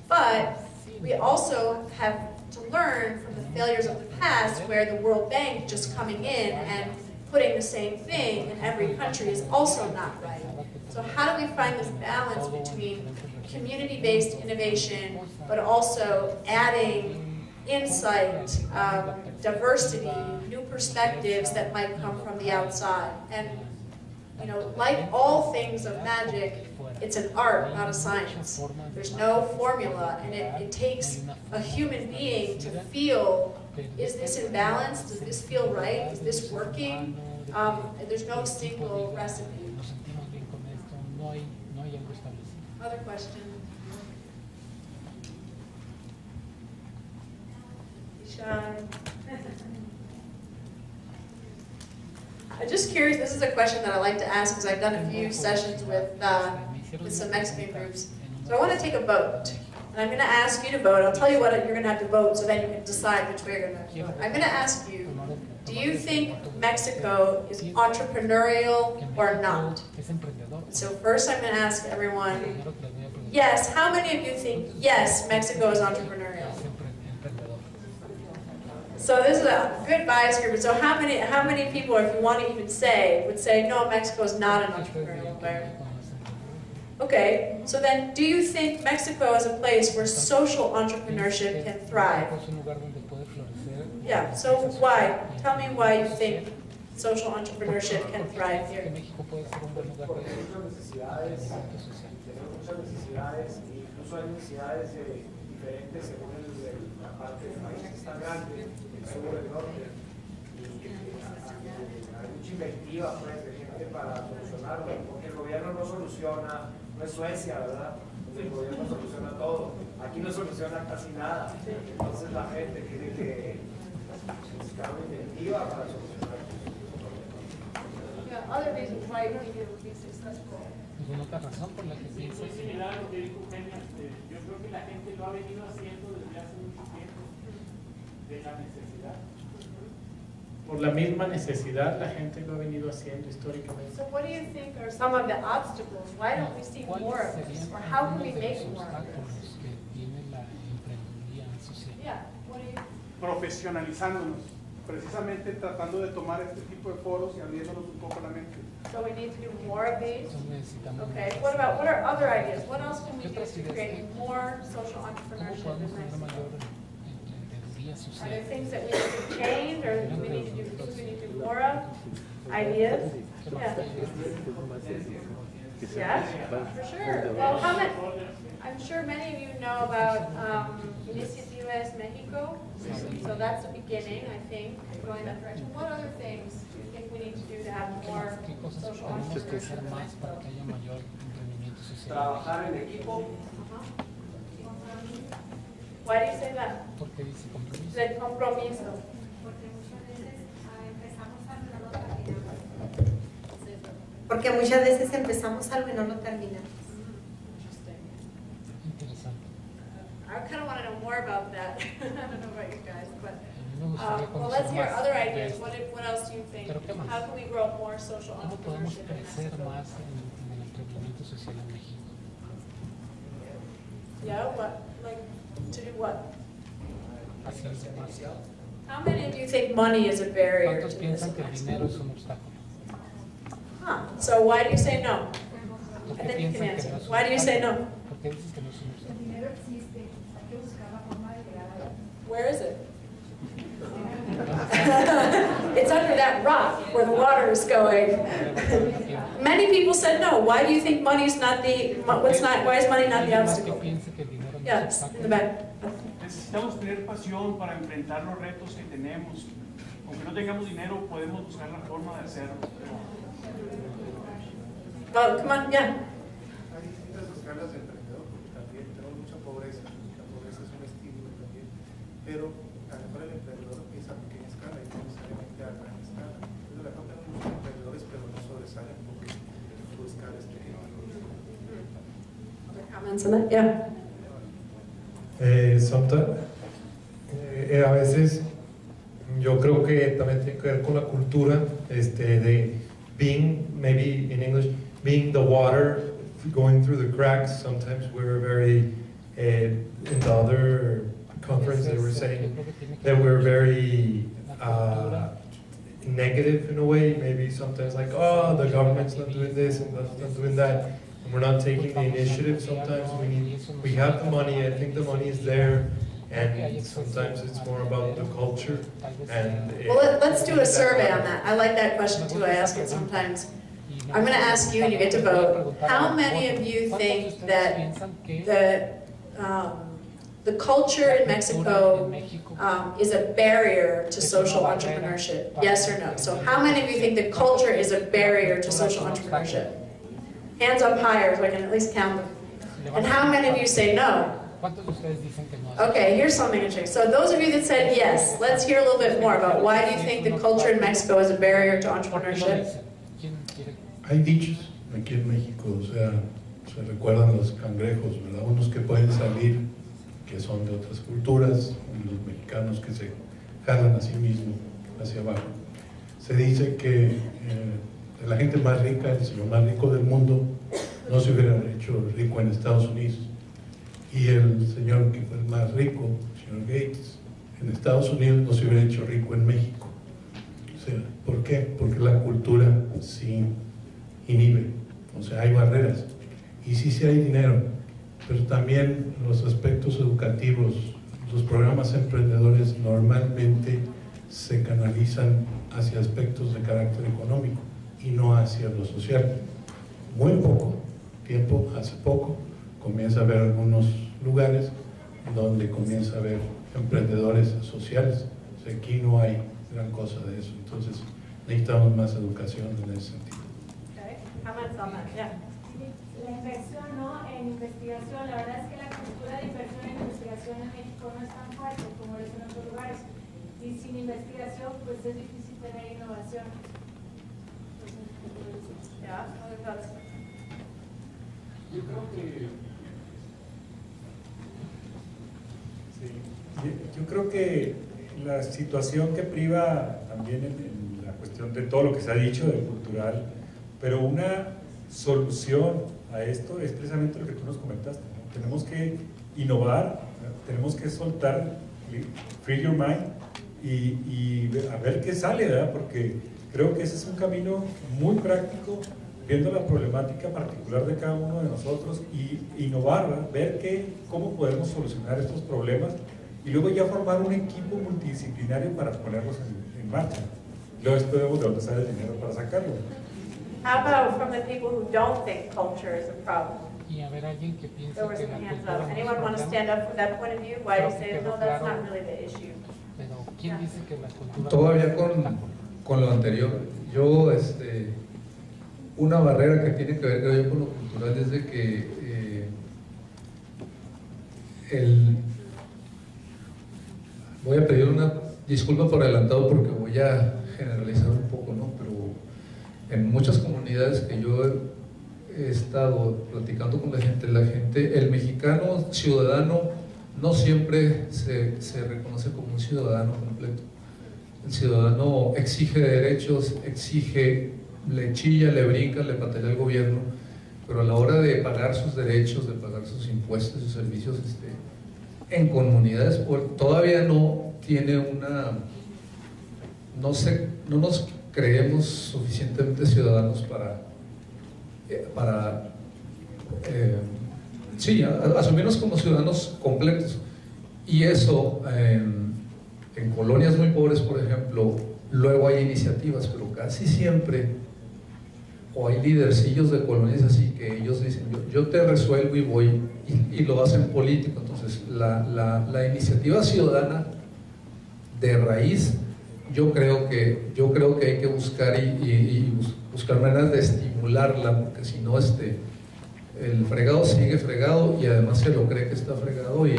but we also have to learn from the failures of the past, where the World Bank just coming in and putting the same thing in every country is also not right. So how do we find this balance between community-based innovation, but also adding insight, diversity, new perspectives that might come from the outside? And, you know, like all things of magic, it's an art, not a science. There's no formula, and it takes a human being to feel, is this in balance? Does this feel right? Is this working? There's no single recipe. Other questions? I'm just curious, this is a question that I like to ask because I've done a few sessions with some Mexican groups. So I want to take a vote, and I'm going to ask you to vote. I'll tell you what you're going to have to vote, so then you can decide which way you're going to vote. I'm going to ask you, do you think Mexico is entrepreneurial or not? So first I'm going to ask everyone, yes, how many of you think, yes, Mexico is entrepreneurial? So this is a good bias group. So how many people, if you want to even say, would say, no, Mexico is not an entrepreneurial environment? Okay, so then do you think Mexico is a place where social entrepreneurship can thrive? Yeah, so why? Tell me why you think social entrepreneurship can thrive here. Hay mucha inventiva pues, de gente para solucionarlo, porque el gobierno no soluciona, no es Suecia, ¿verdad? El gobierno soluciona todo, aquí no soluciona casi nada, entonces la gente tiene que buscar una inventiva para solucionar. Yeah, other reasons why you think it would be successful. Otra razón por la que pienso es similar a lo que dijo Eugenia, yo creo que la gente lo ha venido haciendo desde hace mucho tiempo, de la necesidad. Por la misma necesidad, la gente lo ha venido haciendo históricamente. So what do you think are some of the obstacles? Why don't we see more of this? Or how can we make more of this? Yeah, what do you... Profesionalizándonos, precisamente tratando de tomar este tipo de foros y abriéndonos un poco la mente. So we need to do more of these? Okay, what are other ideas? What else can we do to create more social entrepreneurship in Mexico? Are there things that we need to change, or do we need to do more of? Ideas? Yeah. Yes, for sure. Well, I'm sure many of you know about Iniciativas Mexico. So that's the beginning, I think, going that direction. What other things do you think we need to do to have more social entrepreneurship in Mexico? Trabajar en equipo. Why do you say that? El compromiso. Porque muchas veces empezamos algo y no lo terminamos. I kind of want to know more about that. I don't know about you guys, but gustaría Well, let's conocer hear other más de ideas. esto. What else do you think? Pero ¿qué más? How can we grow more social ¿Cómo podemos entrepreneurship in crecer Mexico? más en el emprendimiento social en México? Yeah, what? Like, to do what? Así es más. How many of you think money is a barrier ¿Cuántos to this piensan que el investment? dinero es un obstáculo? Huh. So why do you say no? ¿Por And qué then you can piensan que answer. no es un Why do you say obstáculo? no? ¿Por qué dices que no es un obstáculo? El dinero existe, hay que buscar la forma de llegar a él. Where is it? It's under that rock where the water is going. Many people said no. Why do you think money's not the, why is money not the obstacle? Yes, in the back. Necesitamos tener pasión para enfrentar los retos que tenemos. Aunque no tengamos dinero, podemos buscar la forma de hacerlo. Oh, come on, yeah. Hay distintas escalas de emprendedor, porque también tenemos mucha pobreza. La pobreza es un estímulo también. Pero a lo mejor el emprendedor empieza a pequeña escala y no necesariamente a gran escala. Entonces, a lo mejor tenemos muchos emprendedores, pero no sobresalen porque su escala es pequeña. Other comments on that? Yeah. A veces yo creo que también tiene que ver con la cultura de being, maybe in English, being the water going through the cracks. Sometimes we're very, in the other conference they were saying that we're very negative in a way, maybe sometimes like, oh, the government's not doing this and not doing that. We're not taking the initiative. Sometimes we have the money. I think the money is there, and sometimes it's more about the culture. And Well, let's do a survey on that. I like that question too. I ask it sometimes. I'm going to ask you, and you get to vote. How many of you think that the culture in Mexico is a barrier to social entrepreneurship? Yes or no? So how many of you think the culture is a barrier to social entrepreneurship? Hands up higher so I can at least count them. And how many of you say no? Okay, here's something interesting. So those of you that said yes, let's hear a little bit more about why do you think the culture in Mexico is a barrier to entrepreneurship? Hay dichos aquí en México, o sea, se recuerdan los cangrejos, ¿verdad? Unos que pueden salir, que son de otras culturas, y los mexicanos que se jalan a sí mismos hacia abajo. Se dice que la gente más rica, el señor más rico del mundo, no se hubiera hecho rico en Estados Unidos. Y el señor que fue el más rico, el señor Gates, en Estados Unidos no se hubiera hecho rico en México. O sea, ¿por qué? Porque la cultura sí inhibe, o sea, hay barreras. Y sí hay dinero, pero también los aspectos educativos, los programas emprendedores normalmente se canalizan hacia aspectos de carácter económico y no hacia lo social. Muy poco tiempo, hace poco, comienza a haber algunos lugares donde comienza a haber emprendedores sociales. O sea, aquí no hay gran cosa de eso, entonces necesitamos más educación en ese sentido. Okay. Comments on that? Yeah. La inversión, ¿no? En investigación, la verdad es que la cultura de inversión en investigación en México no es tan fuerte como es en otros lugares. Y sin investigación, pues es difícil tener innovación. Yeah, other thoughts? Yo creo que la situación que priva también en la cuestión de todo lo que se ha dicho de cultural, pero una solución a esto es precisamente lo que tú nos comentaste, ¿no? Tenemos que innovar, ¿no? Tenemos que soltar, free your mind y a ver qué sale, ¿verdad? Porque creo que ese es un camino muy práctico, viendo la problemática particular de cada uno de nosotros y innovar, ¿verdad? Ver cómo podemos solucionar estos problemas y luego ya formar un equipo multidisciplinario para ponerlos en marcha. Luego después vemos de dónde sale el dinero para sacarlo. How about from the people who don't think culture is a problem? Y a ver alguien que piensa There were que some la hands cultura up. no es Anyone un want to problema. stand up from that point of view? Why do you Creo que say, quedó no, that's claro. not really the issue? Pero ¿quién dice que la cultura Todavía con lo anterior, yo una barrera que tiene que ver, creo yo, con lo cultural es de que voy a pedir una disculpa por adelantado porque voy a generalizar un poco, ¿no? Pero en muchas comunidades que yo he estado platicando con la gente, el mexicano ciudadano no siempre se reconoce como un ciudadano completo. el ciudadano exige derechos, le chilla, le brinca, le patalea al gobierno, pero a la hora de pagar sus derechos, de pagar sus impuestos, sus servicios en comunidades, todavía no tiene no nos creemos suficientemente ciudadanos para asumirnos como ciudadanos completos. Y eso, en colonias muy pobres, por ejemplo, luego hay iniciativas, pero casi siempre, o hay lidercillos de colonias así que ellos dicen, yo te resuelvo y voy, y lo hacen político. Entonces, la iniciativa ciudadana de raíz, yo creo que hay que buscar y buscar maneras de estimularla, porque si no, el fregado sigue fregado y además se lo cree que está fregado y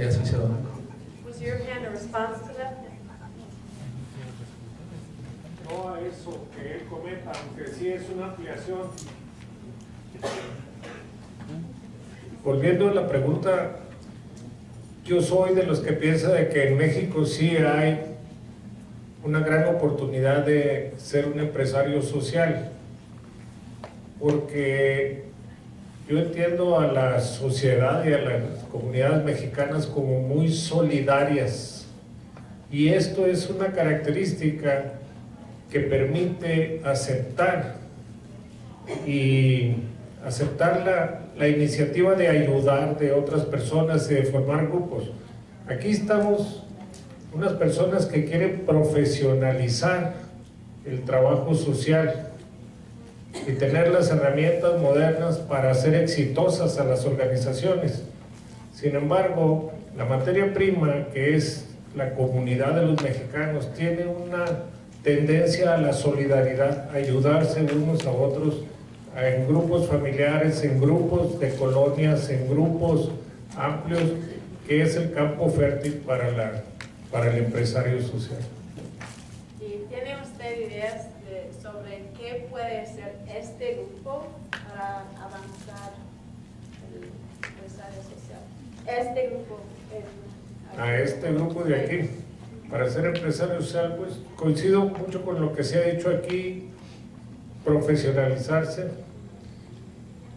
así se va. Was your hand a response to that? No a eso que él comenta, aunque sí es una ampliación. Volviendo a la pregunta, yo soy de los que piensa de que en México sí hay una gran oportunidad de ser un empresario social, porque yo entiendo a la sociedad y a las comunidades mexicanas como muy solidarias, y esto es una característica que permite aceptar la iniciativa de ayudar de otras personas y de formar grupos. Aquí estamos unas personas que quieren profesionalizar el trabajo social y tener las herramientas modernas para hacer exitosas a las organizaciones. Sin embargo, la materia prima, que es la comunidad de los mexicanos, tiene una tendencia a la solidaridad, a ayudarse unos a otros, en grupos familiares, en grupos de colonias, en grupos amplios, que es el campo fértil para el empresario social. ¿Y tiene usted ideas sobre qué puede ser este grupo para avanzar el empresario social? Este grupo. A este grupo de aquí, para ser empresario social, pues coincido mucho con lo que se ha dicho aquí: profesionalizarse,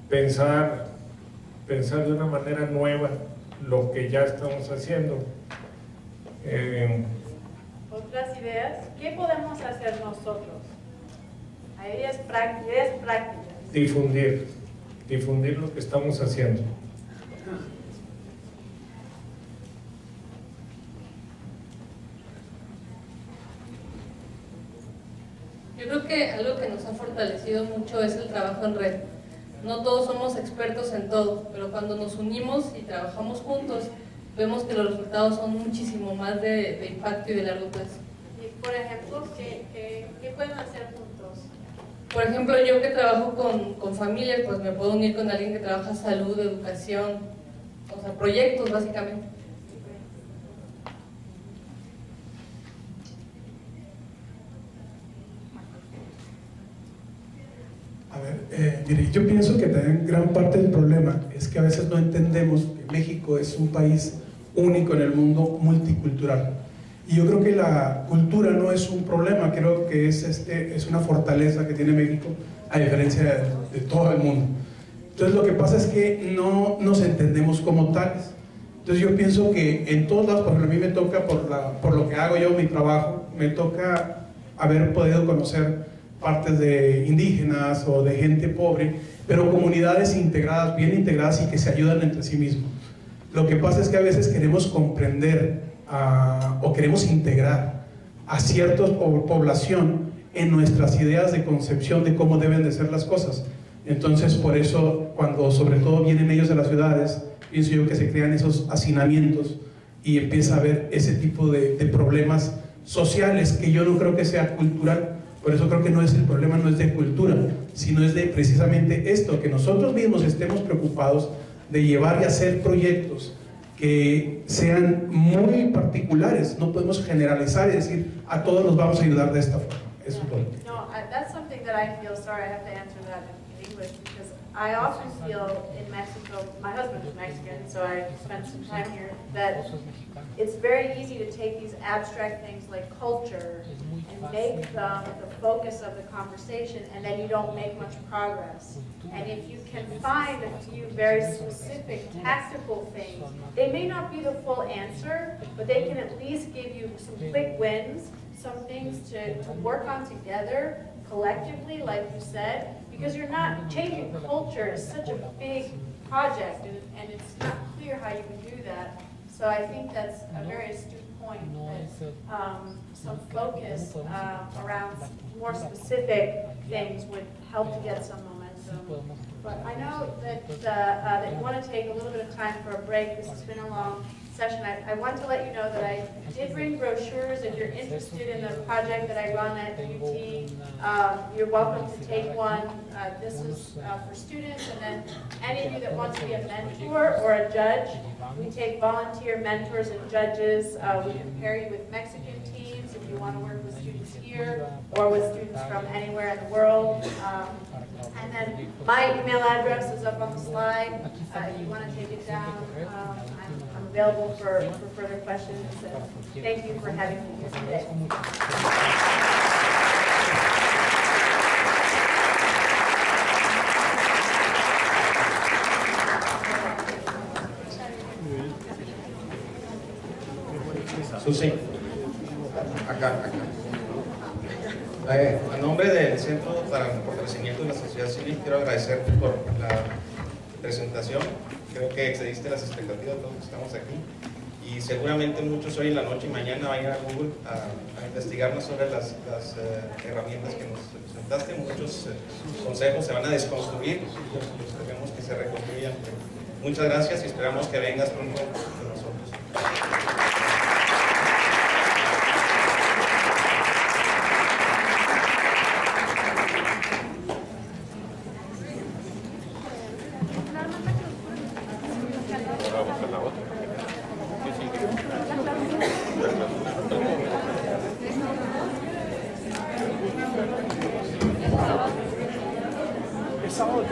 pensar de una manera nueva lo que ya estamos haciendo. Otras ideas, ¿qué podemos hacer nosotros? Hay ideas prácticas. Difundir lo que estamos haciendo. Yo creo que algo que nos ha fortalecido mucho es el trabajo en red. No todos somos expertos en todo, pero cuando nos unimos y trabajamos juntos, vemos que los resultados son muchísimo más de impacto y de largo plazo. Y por ejemplo, ¿qué pueden hacer juntos? Por ejemplo, yo que trabajo con familias, pues me puedo unir con alguien que trabaja salud, educación, o sea, proyectos básicamente. A ver, mire, yo pienso que también gran parte del problema es que a veces no entendemos que México es un país único en el mundo, multicultural. Y yo creo que la cultura no es un problema, creo que es una fortaleza que tiene México, a diferencia de todo el mundo. Entonces lo que pasa es que no nos entendemos como tales. Entonces yo pienso que en todos lados, por ejemplo, a mí me toca, por lo que hago yo, mi trabajo, me toca haber podido conocer partes de indígenas o de gente pobre, pero comunidades integradas, bien integradas y que se ayudan entre sí mismos. Lo que pasa es que a veces queremos comprender o queremos integrar a cierta población en nuestras ideas de concepción de cómo deben de ser las cosas. Entonces, por eso, cuando sobre todo vienen ellos de las ciudades, pienso yo que se crean esos hacinamientos y empieza a haber ese tipo de problemas sociales que yo no creo que sea cultural. Por eso creo que no es el problema, no es de cultura, sino es de precisamente esto, que nosotros mismos estemos preocupados de llevar y hacer proyectos que sean muy particulares. No podemos generalizar y decir a todos los vamos a ayudar de esta forma. Eso es todo. No, that's something that I feel, sorry, I have to answer that in English, because I often feel in Mexico, my husband is Mexican, so I spent some time here, that it's very easy to take these abstract things like culture and make them the focus of the conversation, and then you don't make much progress. And if you can find a few very specific tactical things, they may not be the full answer, but they can at least give you some quick wins, some things to work on together, collectively, like you said, because you're not, changing culture is such a big project, and it's not clear how you can do that. So I think that's a very astute point, that some focus around more specific things would help to get some momentum. But I know that, that you want to take a little bit of time for a break. This has been a long session. I want to let you know that I did bring brochures. If you're interested in the project that I run at UT, you're welcome to take one. This is for students, and then any of you that want to be a mentor or a judge, we take volunteer mentors and judges. We can pair you with Mexican teams if you want to work with students here or with students from anywhere in the world. And then my email address is up on the slide. If you want to take it down, I'm available for further questions. Thank you for having me here today. Susi, acá. A nombre del Centro para el Fortalecimiento de la Sociedad Civil, quiero agradecerte por la presentación. Creo que excediste las expectativas de todos los que estamos aquí. Y seguramente muchos hoy en la noche y mañana vayan a Google a investigar más sobre las herramientas que nos presentaste. Muchos consejos se van a desconstruir y esperemos que se reconstruyan. Muchas gracias y esperamos que vengas pronto con nosotros. El sábado